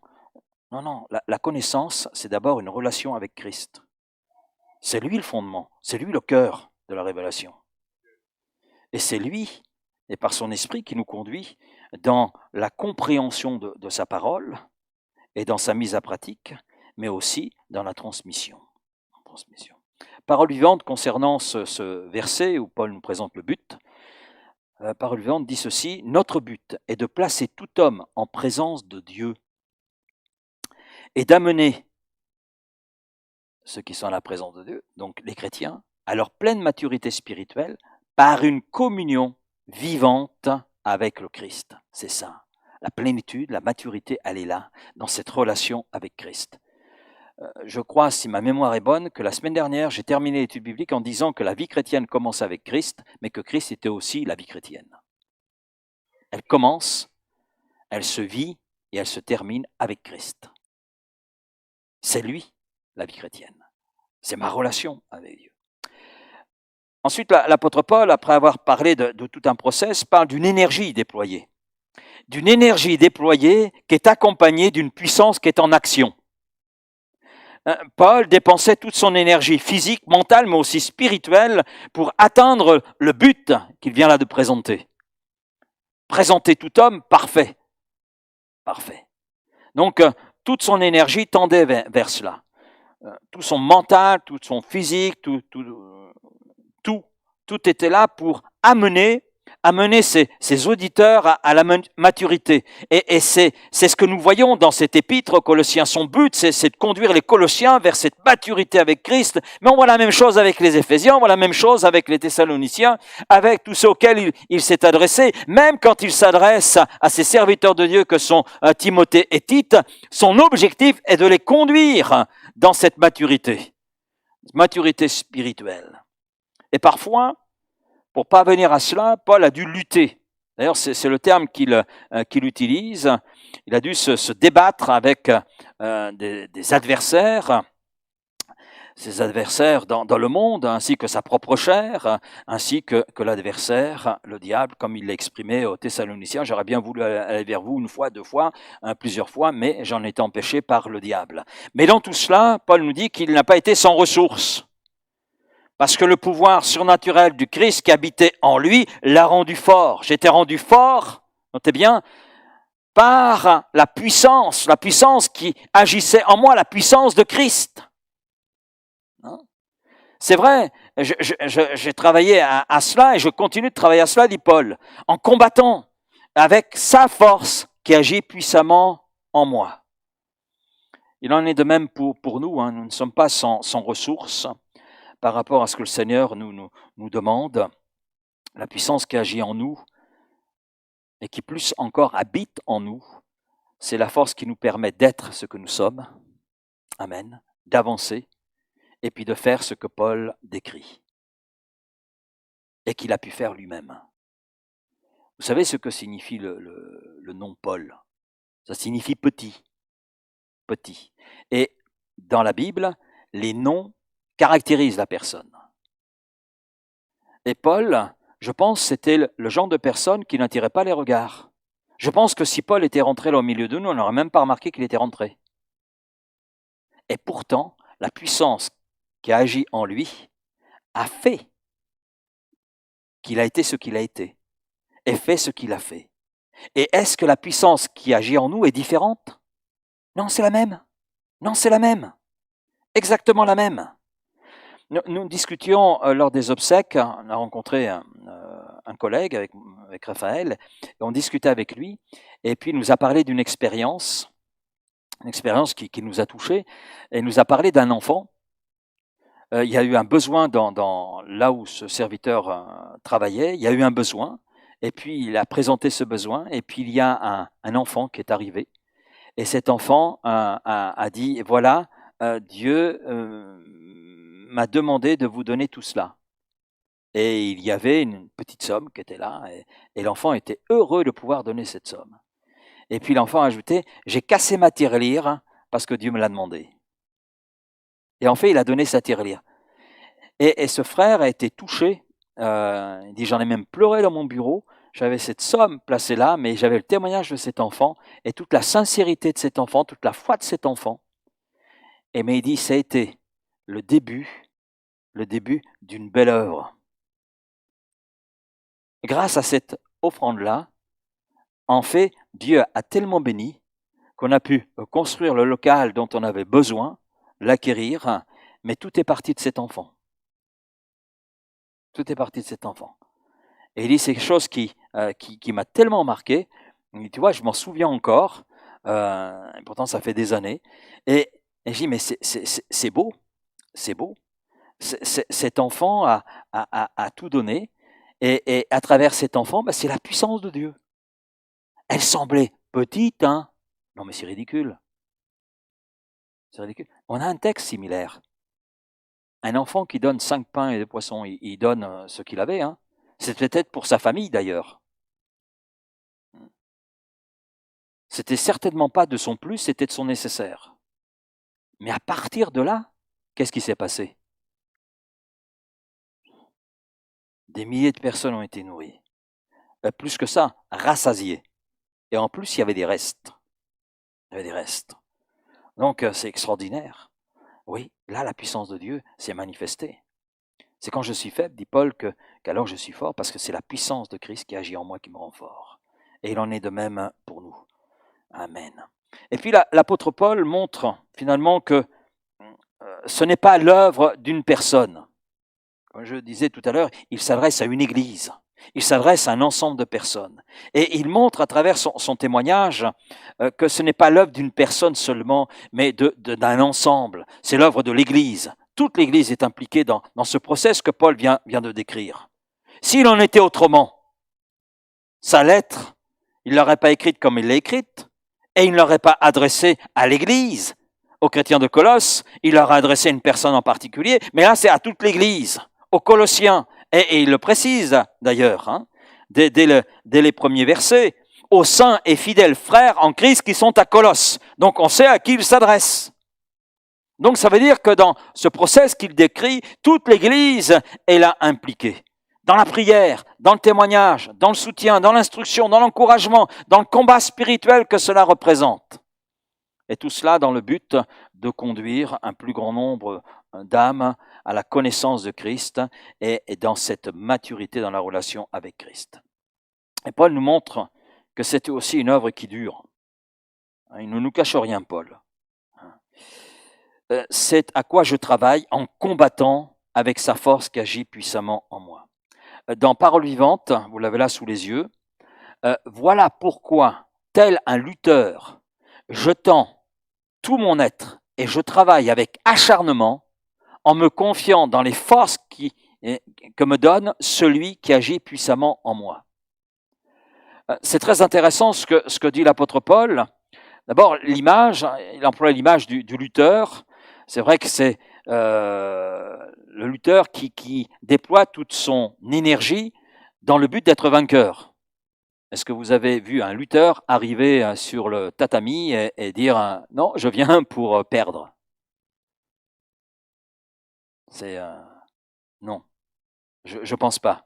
La connaissance, c'est d'abord une relation avec Christ. C'est lui le fondement, c'est lui le cœur de la révélation. Et c'est lui, et par son esprit, qui nous conduit dans la compréhension de sa parole et dans sa mise à pratique, mais aussi dans la transmission. Parole vivante concernant ce verset où Paul nous présente le but. Parole vivante dit ceci, notre but est de placer tout homme en présence de Dieu et d'amener ceux qui sont à la présence de Dieu, donc les chrétiens, à leur pleine maturité spirituelle par une communion vivante avec le Christ. C'est ça. La plénitude, la maturité, elle est là, dans cette relation avec Christ. Je crois, si ma mémoire est bonne, que la semaine dernière, j'ai terminé l'étude biblique en disant que la vie chrétienne commence avec Christ, mais que Christ était aussi la vie chrétienne. Elle commence, elle se vit et elle se termine avec Christ. C'est lui, la vie chrétienne. C'est ma relation avec Dieu. Ensuite, l'apôtre Paul, après avoir parlé de tout un process, parle d'une énergie déployée. D'une énergie déployée qui est accompagnée d'une puissance qui est en action. Paul dépensait toute son énergie physique, mentale, mais aussi spirituelle pour atteindre le but qu'il vient là de présenter. Présenter tout homme parfait. Parfait. Donc, toute son énergie tendait vers cela. Tout son mental, tout son physique, tout était là pour amener ses auditeurs à la maturité. Et c'est ce que nous voyons dans cet épître aux Colossiens. Son but, c'est de conduire les Colossiens vers cette maturité avec Christ. Mais on voit la même chose avec les Éphésiens, on voit la même chose avec les Thessaloniciens, avec tous ceux auxquels il s'est adressé. Même quand il s'adresse à ces serviteurs de Dieu que sont Timothée et Tite, son objectif est de les conduire dans cette maturité spirituelle. Et parfois, pour parvenir à cela, Paul a dû lutter. D'ailleurs, c'est le terme qu'il utilise. Il a dû se débattre avec des adversaires, ses adversaires dans le monde, ainsi que sa propre chair, ainsi que l'adversaire, le diable, comme il l'a exprimé aux Thessaloniciens. J'aurais bien voulu aller vers vous une fois, deux fois, plusieurs fois, mais j'en étais empêché par le diable. Mais dans tout cela, Paul nous dit qu'il n'a pas été sans ressources. Parce que le pouvoir surnaturel du Christ qui habitait en lui l'a rendu fort. J'étais rendu fort, notez bien, par la puissance qui agissait en moi, la puissance de Christ. C'est vrai, j'ai travaillé à cela et je continue de travailler à cela, dit Paul, en combattant avec sa force qui agit puissamment en moi. Il en est de même pour nous, hein. Nous ne sommes pas sans ressources par rapport à ce que le Seigneur nous demande. La puissance qui agit en nous et qui plus encore habite en nous, c'est la force qui nous permet d'être ce que nous sommes, amen, d'avancer, et puis de faire ce que Paul décrit, et qu'il a pu faire lui-même. Vous savez ce que signifie le nom Paul? Ça signifie petit, petit. Et dans la Bible, les noms caractérisent la personne. Et Paul, je pense, c'était le genre de personne qui n'attirait pas les regards. Je pense que si Paul était rentré là au milieu de nous, on n'aurait même pas remarqué qu'il était rentré. Et pourtant, la puissance qui a agi en lui a fait qu'il a été ce qu'il a été et fait ce qu'il a fait. Et est-ce que la puissance qui agit en nous est différente? Non, c'est la même. Non, c'est la même. Exactement la même. Nous discutions lors des obsèques, on a rencontré un collègue avec Raphaël, et on discutait avec lui, et puis il nous a parlé d'une expérience qui nous a touchés, et il nous a parlé d'un enfant. Il y a eu un besoin dans là où ce serviteur travaillait, il y a eu un besoin, et puis il a présenté ce besoin, et puis il y a un enfant qui est arrivé, et cet enfant a dit, voilà, Dieu m'a demandé de vous donner tout cela. Et il y avait une petite somme qui était là, et l'enfant était heureux de pouvoir donner cette somme. Et puis l'enfant a ajouté, j'ai cassé ma tirelire parce que Dieu me l'a demandé. Et en fait, il a donné sa tirelire. Et ce frère a été touché, il dit, j'en ai même pleuré dans mon bureau, j'avais cette somme placée là, mais j'avais le témoignage de cet enfant, et toute la sincérité de cet enfant, toute la foi de cet enfant. Et mais il dit, ça a été le début d'une belle œuvre. Grâce à cette offrande-là, en fait, Dieu a tellement béni qu'on a pu construire le local dont on avait besoin, l'acquérir, mais tout est parti de cet enfant. Tout est parti de cet enfant. Et il dit, c'est quelque chose qui m'a tellement marqué. Il dit, tu vois, je m'en souviens encore, pourtant ça fait des années. Et je dis, mais c'est beau, c'est beau. Cet enfant a tout donné, et à travers cet enfant, c'est la puissance de Dieu. Elle semblait petite, hein? Non, mais c'est ridicule. C'est ridicule. On a un texte similaire. Un enfant qui donne 5 pains et 2 poissons, il donne ce qu'il avait, hein? C'est peut-être pour sa famille d'ailleurs. C'était certainement pas de son plus, c'était de son nécessaire. Mais à partir de là, qu'est-ce qui s'est passé? Des milliers de personnes ont été nourries. Plus que ça, rassasiées. Et en plus, il y avait des restes. Il y avait des restes. Donc, c'est extraordinaire. Oui, là, la puissance de Dieu s'est manifestée. C'est quand je suis faible, dit Paul, qu'alors je suis fort, parce que c'est la puissance de Christ qui agit en moi qui me rend fort. Et il en est de même pour nous. Amen. Et puis l'apôtre Paul montre finalement que ce n'est pas l'œuvre d'une personne. Comme je disais tout à l'heure, il s'adresse à une église. Il s'adresse à un ensemble de personnes. Et il montre à travers son témoignage que ce n'est pas l'œuvre d'une personne seulement, mais d'un ensemble. C'est l'œuvre de l'église. Toute l'église est impliquée dans ce processus que Paul vient de décrire. S'il en était autrement, sa lettre, il ne l'aurait pas écrite comme il l'a écrite, et il ne l'aurait pas adressée à l'église, aux chrétiens de Colosse, il leur a adressé une personne en particulier, mais là c'est à toute l'église, aux Colossiens, et il le précise d'ailleurs, hein, dès les premiers versets, aux saints et fidèles frères en Christ qui sont à Colosse. Donc on sait à qui il s'adresse. Donc ça veut dire que dans ce process qu'il décrit, toute l'Église est là impliquée. Dans la prière, dans le témoignage, dans le soutien, dans l'instruction, dans l'encouragement, dans le combat spirituel que cela représente. Et tout cela dans le but de conduire un plus grand nombre d'âmes à la connaissance de Christ et dans cette maturité dans la relation avec Christ. Et Paul nous montre que c'était aussi une œuvre qui dure. Il ne nous cache rien, Paul. C'est à quoi je travaille en combattant avec sa force qui agit puissamment en moi. Dans Parole vivante, vous l'avez là sous les yeux, voilà pourquoi, tel un lutteur, je tends tout mon être et je travaille avec acharnement en me confiant dans les forces que me donne celui qui agit puissamment en moi. C'est très intéressant ce que dit l'apôtre Paul. D'abord, l'image, il emploie l'image du lutteur. C'est vrai que c'est le lutteur qui déploie toute son énergie dans le but d'être vainqueur. Est-ce que vous avez vu un lutteur arriver sur le tatami et dire « Non, je viens pour perdre » C'est non, je pense pas.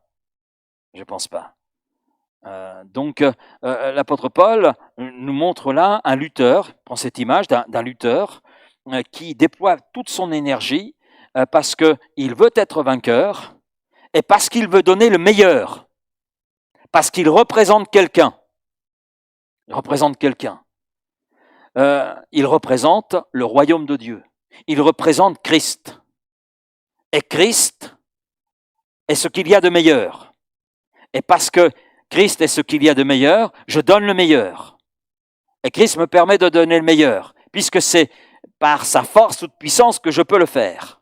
Je pense pas. Donc, l'apôtre Paul nous montre là un lutteur, prend cette image d'un lutteur qui déploie toute son énergie parce qu'il veut être vainqueur et parce qu'il veut donner le meilleur, parce qu'il représente quelqu'un. Il représente quelqu'un. Il représente le royaume de Dieu. Il représente Christ. Et Christ est ce qu'il y a de meilleur. Et parce que Christ est ce qu'il y a de meilleur, je donne le meilleur. Et Christ me permet de donner le meilleur, puisque c'est par sa force toute puissance que je peux le faire.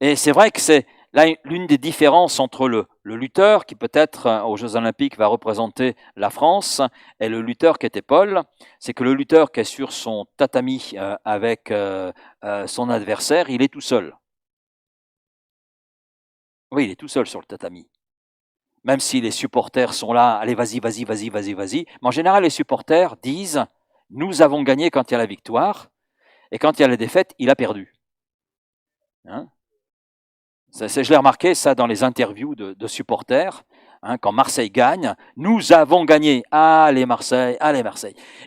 Et c'est vrai que c'est là l'une des différences entre le lutteur, qui peut-être aux Jeux Olympiques va représenter la France, et le lutteur qui était Paul, c'est que le lutteur qui est sur son tatami avec son adversaire, il est tout seul. Oui, il est tout seul sur le tatami. Même si les supporters sont là, allez, vas-y. Mais en général, les supporters disent, nous avons gagné quand il y a la victoire, et quand il y a la défaite, il a perdu. Hein, je l'ai remarqué, ça, dans les interviews de supporters, quand Marseille gagne, nous avons gagné, allez Marseille.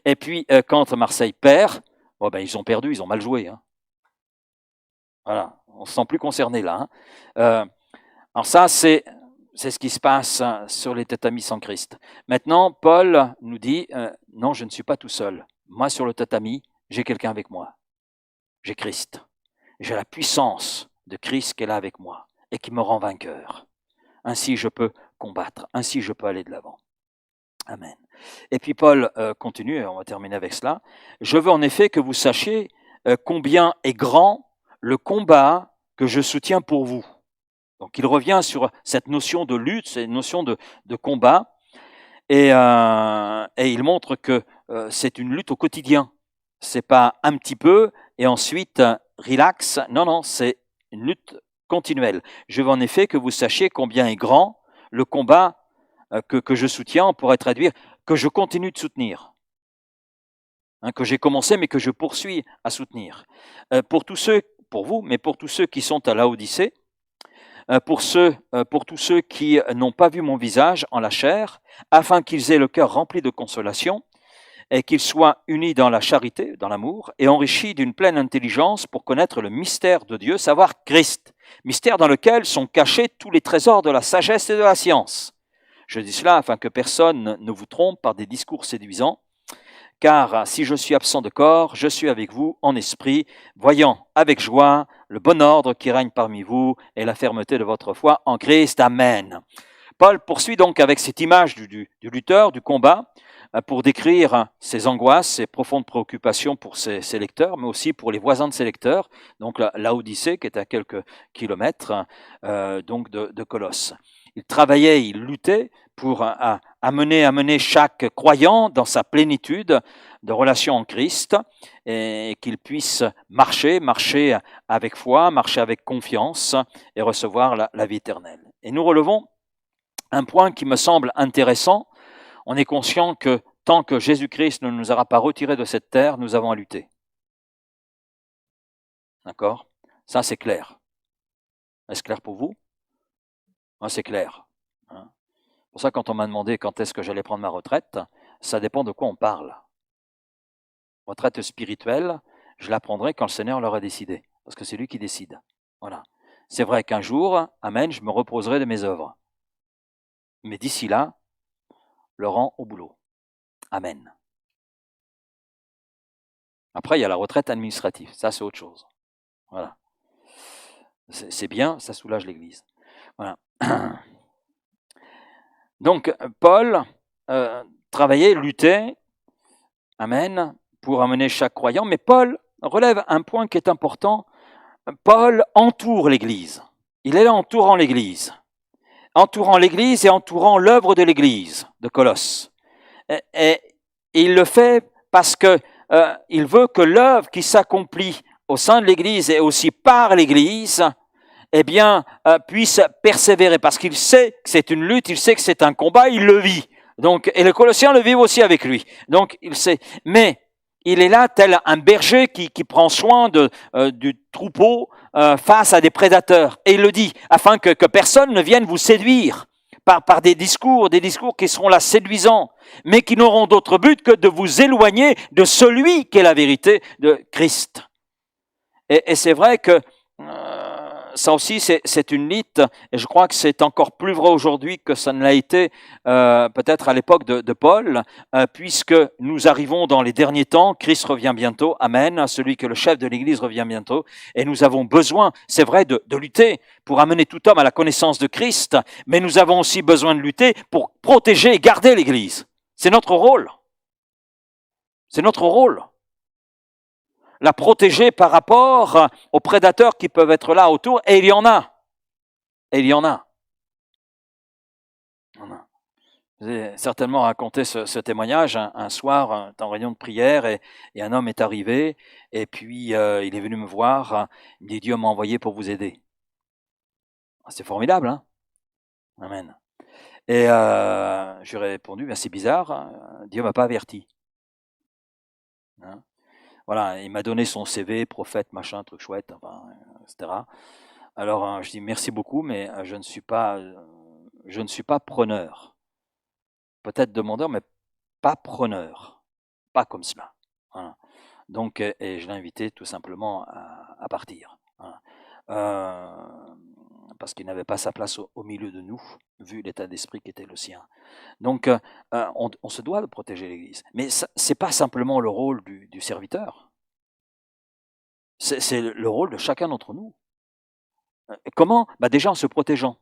Et puis, quand Marseille perd, bon, ben, ils ont perdu, ils ont mal joué. Hein. Voilà, on ne se sent plus concerné là. Alors ça, c'est ce qui se passe sur les tatamis sans Christ. Maintenant, Paul nous dit, non, je ne suis pas tout seul. Moi, sur le tatami, j'ai quelqu'un avec moi. J'ai Christ. J'ai la puissance de Christ qui est là avec moi et qui me rend vainqueur. Ainsi, je peux combattre. Ainsi, je peux aller de l'avant. Amen. Et puis Paul continue, et on va terminer avec cela. Je veux en effet que vous sachiez combien est grand le combat que je soutiens pour vous. Donc il revient sur cette notion de lutte, cette notion de combat, et il montre que c'est une lutte au quotidien. C'est pas un petit peu et ensuite relax. Non, c'est une lutte continuelle. Je veux en effet que vous sachiez combien est grand le combat que je soutiens. On pourrait traduire que je continue de soutenir. Que j'ai commencé mais que je poursuis à soutenir. Pour vous, mais pour tous ceux qui sont à Laodicée, pour tous ceux qui n'ont pas vu mon visage en la chair, afin qu'ils aient le cœur rempli de consolation et qu'ils soient unis dans la charité, dans l'amour, et enrichis d'une pleine intelligence pour connaître le mystère de Dieu, savoir Christ, mystère dans lequel sont cachés tous les trésors de la sagesse et de la science. Je dis cela afin que personne ne vous trompe par des discours séduisants, car si je suis absent de corps, je suis avec vous en esprit, voyant avec joie le bon ordre qui règne parmi vous et la fermeté de votre foi en Christ. Amen. Paul poursuit donc avec cette image du lutteur, du combat, pour décrire ses angoisses, ses profondes préoccupations pour ses lecteurs, mais aussi pour les voisins de ses lecteurs, donc Laodicée qui est à quelques kilomètres donc de Colosse. Il travaillait, il luttait pour amener chaque croyant dans sa plénitude de relation en Christ et qu'il puisse marcher avec foi, marcher avec confiance et recevoir la vie éternelle. Et nous relevons un point qui me semble intéressant. On est conscient que tant que Jésus-Christ ne nous aura pas retirés de cette terre, nous avons à lutter. D'accord ? Ça, c'est clair. Est-ce clair pour vous ? C'est clair. C'est pour ça, quand on m'a demandé quand est-ce que j'allais prendre ma retraite, ça dépend de quoi on parle. Retraite spirituelle, je la prendrai quand le Seigneur l'aura décidé, parce que c'est lui qui décide. Voilà. C'est vrai qu'un jour, amen, je me reposerai de mes œuvres. Mais d'ici là, le rend au boulot. Amen. Après, il y a la retraite administrative. Ça, c'est autre chose. Voilà. C'est bien, ça soulage l'Église. Voilà. Donc, Paul travaillait, luttait, amen, pour amener chaque croyant. Mais Paul relève un point qui est important. Paul entoure l'Église. Il est là entourant l'Église et entourant l'œuvre de l'Église de Colosse. Et il le fait parce que il veut que l'œuvre qui s'accomplit au sein de l'Église et aussi par l'Église, eh bien, puisse persévérer, parce qu'il sait que c'est une lutte, il sait que c'est un combat, il le vit. Donc, et les Colossiens le vivent aussi avec lui. Donc, il sait. Mais il est là tel un berger qui prend soin du troupeau face à des prédateurs. Et il le dit, afin que personne ne vienne vous séduire par des discours qui seront là séduisants, mais qui n'auront d'autre but que de vous éloigner de celui qui est la vérité de Christ. Et c'est vrai que ça aussi, c'est une lutte, et je crois que c'est encore plus vrai aujourd'hui que ça ne l'a été peut-être à l'époque de Paul, puisque nous arrivons dans les derniers temps, Christ revient bientôt, amen, celui que le chef de l'Église revient bientôt, et nous avons besoin, c'est vrai, de lutter pour amener tout homme à la connaissance de Christ, mais nous avons aussi besoin de lutter pour protéger et garder l'Église. C'est notre rôle. C'est notre rôle. La protéger par rapport aux prédateurs qui peuvent être là autour, et il y en a. Et il y en a. J'ai certainement raconté ce témoignage un soir, en réunion de prière, et un homme est arrivé, et puis il est venu me voir, il me dit « Dieu m'a envoyé pour vous aider ». C'est formidable, hein? Amen. Et je lui ai répondu « C'est bizarre, Dieu m'a pas averti. Hein ». Voilà, il m'a donné son CV, prophète, machin, truc chouette, enfin, etc. Alors, je dis merci beaucoup, mais je ne suis pas preneur. Peut-être demandeur, mais pas preneur. Pas comme cela. Voilà. Donc, et je l'ai invité tout simplement à partir. Voilà. Parce qu'il n'avait pas sa place au milieu de nous, vu l'état d'esprit qui était le sien. Donc, on se doit de protéger l'Église. Mais ce n'est pas simplement le rôle du serviteur. C'est le rôle de chacun d'entre nous. Comment? Déjà en se protégeant.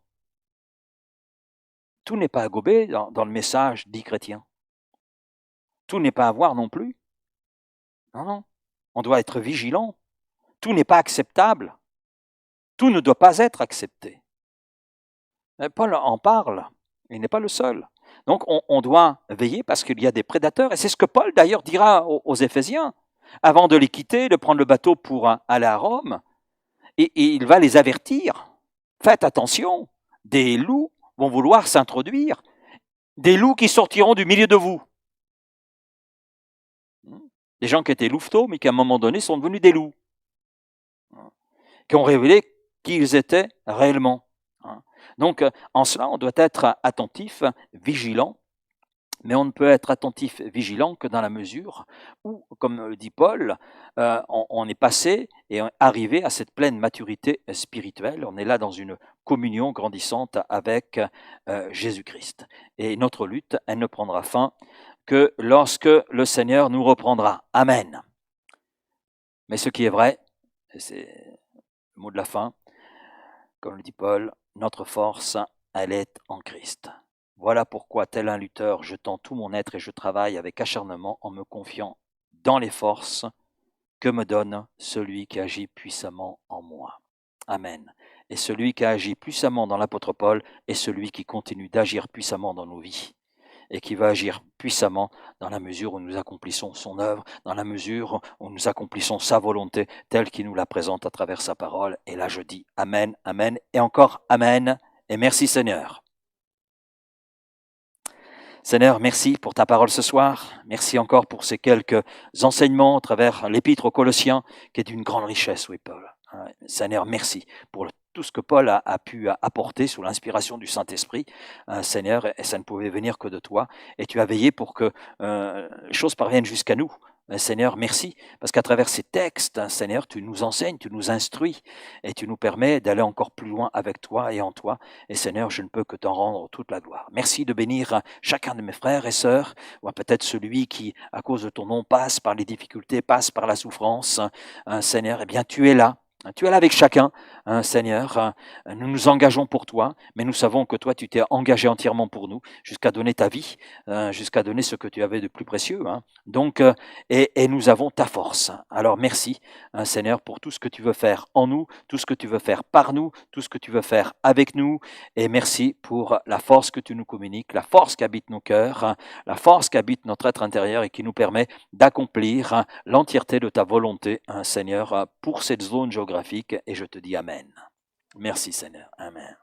Tout n'est pas à gober dans le message dit chrétien. Tout n'est pas à voir non plus. Non, non. On doit être vigilant. Tout n'est pas acceptable. Tout ne doit pas être accepté. Paul en parle. Il n'est pas le seul. Donc on doit veiller parce qu'il y a des prédateurs. Et c'est ce que Paul d'ailleurs dira aux Éphésiens. Avant de les quitter, de prendre le bateau pour aller à Rome, et il va les avertir. Faites attention, des loups vont vouloir s'introduire, des loups qui sortiront du milieu de vous. Des gens qui étaient louveteaux, mais qui à un moment donné sont devenus des loups, qui ont révélé qui ils étaient réellement. Donc en cela, on doit être attentif, vigilant, mais on ne peut être attentif, vigilant que dans la mesure où, comme le dit Paul, on est passé et arrivé à cette pleine maturité spirituelle. On est là dans une communion grandissante avec Jésus-Christ. Et notre lutte, elle ne prendra fin que lorsque le Seigneur nous reprendra. Amen. Mais ce qui est vrai, et c'est le mot de la fin, comme le dit Paul, notre force, elle est en Christ. Voilà pourquoi, tel un lutteur, je tends tout mon être et je travaille avec acharnement en me confiant dans les forces que me donne celui qui agit puissamment en moi. Amen. Et celui qui a agi puissamment dans l'apôtre Paul est celui qui continue d'agir puissamment dans nos vies et qui va agir puissamment dans la mesure où nous accomplissons son œuvre, dans la mesure où nous accomplissons sa volonté telle qu'il nous la présente à travers sa parole. Et là je dis Amen, Amen et encore Amen et merci Seigneur. Seigneur, merci pour ta parole ce soir. Merci encore pour ces quelques enseignements à travers l'épître aux Colossiens, qui est d'une grande richesse, oui, Paul. Seigneur, merci pour tout ce que Paul a pu apporter sous l'inspiration du Saint-Esprit, Seigneur, et ça ne pouvait venir que de toi. Et tu as veillé pour que les choses parviennent jusqu'à nous, Seigneur, merci, parce qu'à travers ces textes, Seigneur, tu nous enseignes, tu nous instruis, et tu nous permets d'aller encore plus loin avec toi et en toi. Et Seigneur, je ne peux que t'en rendre toute la gloire. Merci de bénir chacun de mes frères et sœurs, ou peut-être celui qui, à cause de ton nom, passe par les difficultés, passe par la souffrance. Seigneur, eh bien, tu es là. Tu es là avec chacun, Seigneur. Nous nous engageons pour toi, mais nous savons que toi, tu t'es engagé entièrement pour nous, jusqu'à donner ta vie, jusqu'à donner ce que tu avais de plus précieux. Donc, et nous avons ta force. Alors merci, Seigneur, pour tout ce que tu veux faire en nous, tout ce que tu veux faire par nous, tout ce que tu veux faire avec nous. Et merci pour la force que tu nous communiques, la force qui habite nos cœurs, la force qui habite notre être intérieur et qui nous permet d'accomplir l'entièreté de ta volonté, Seigneur, pour cette zone géographique. Et je te dis Amen. Merci, Seigneur. Amen.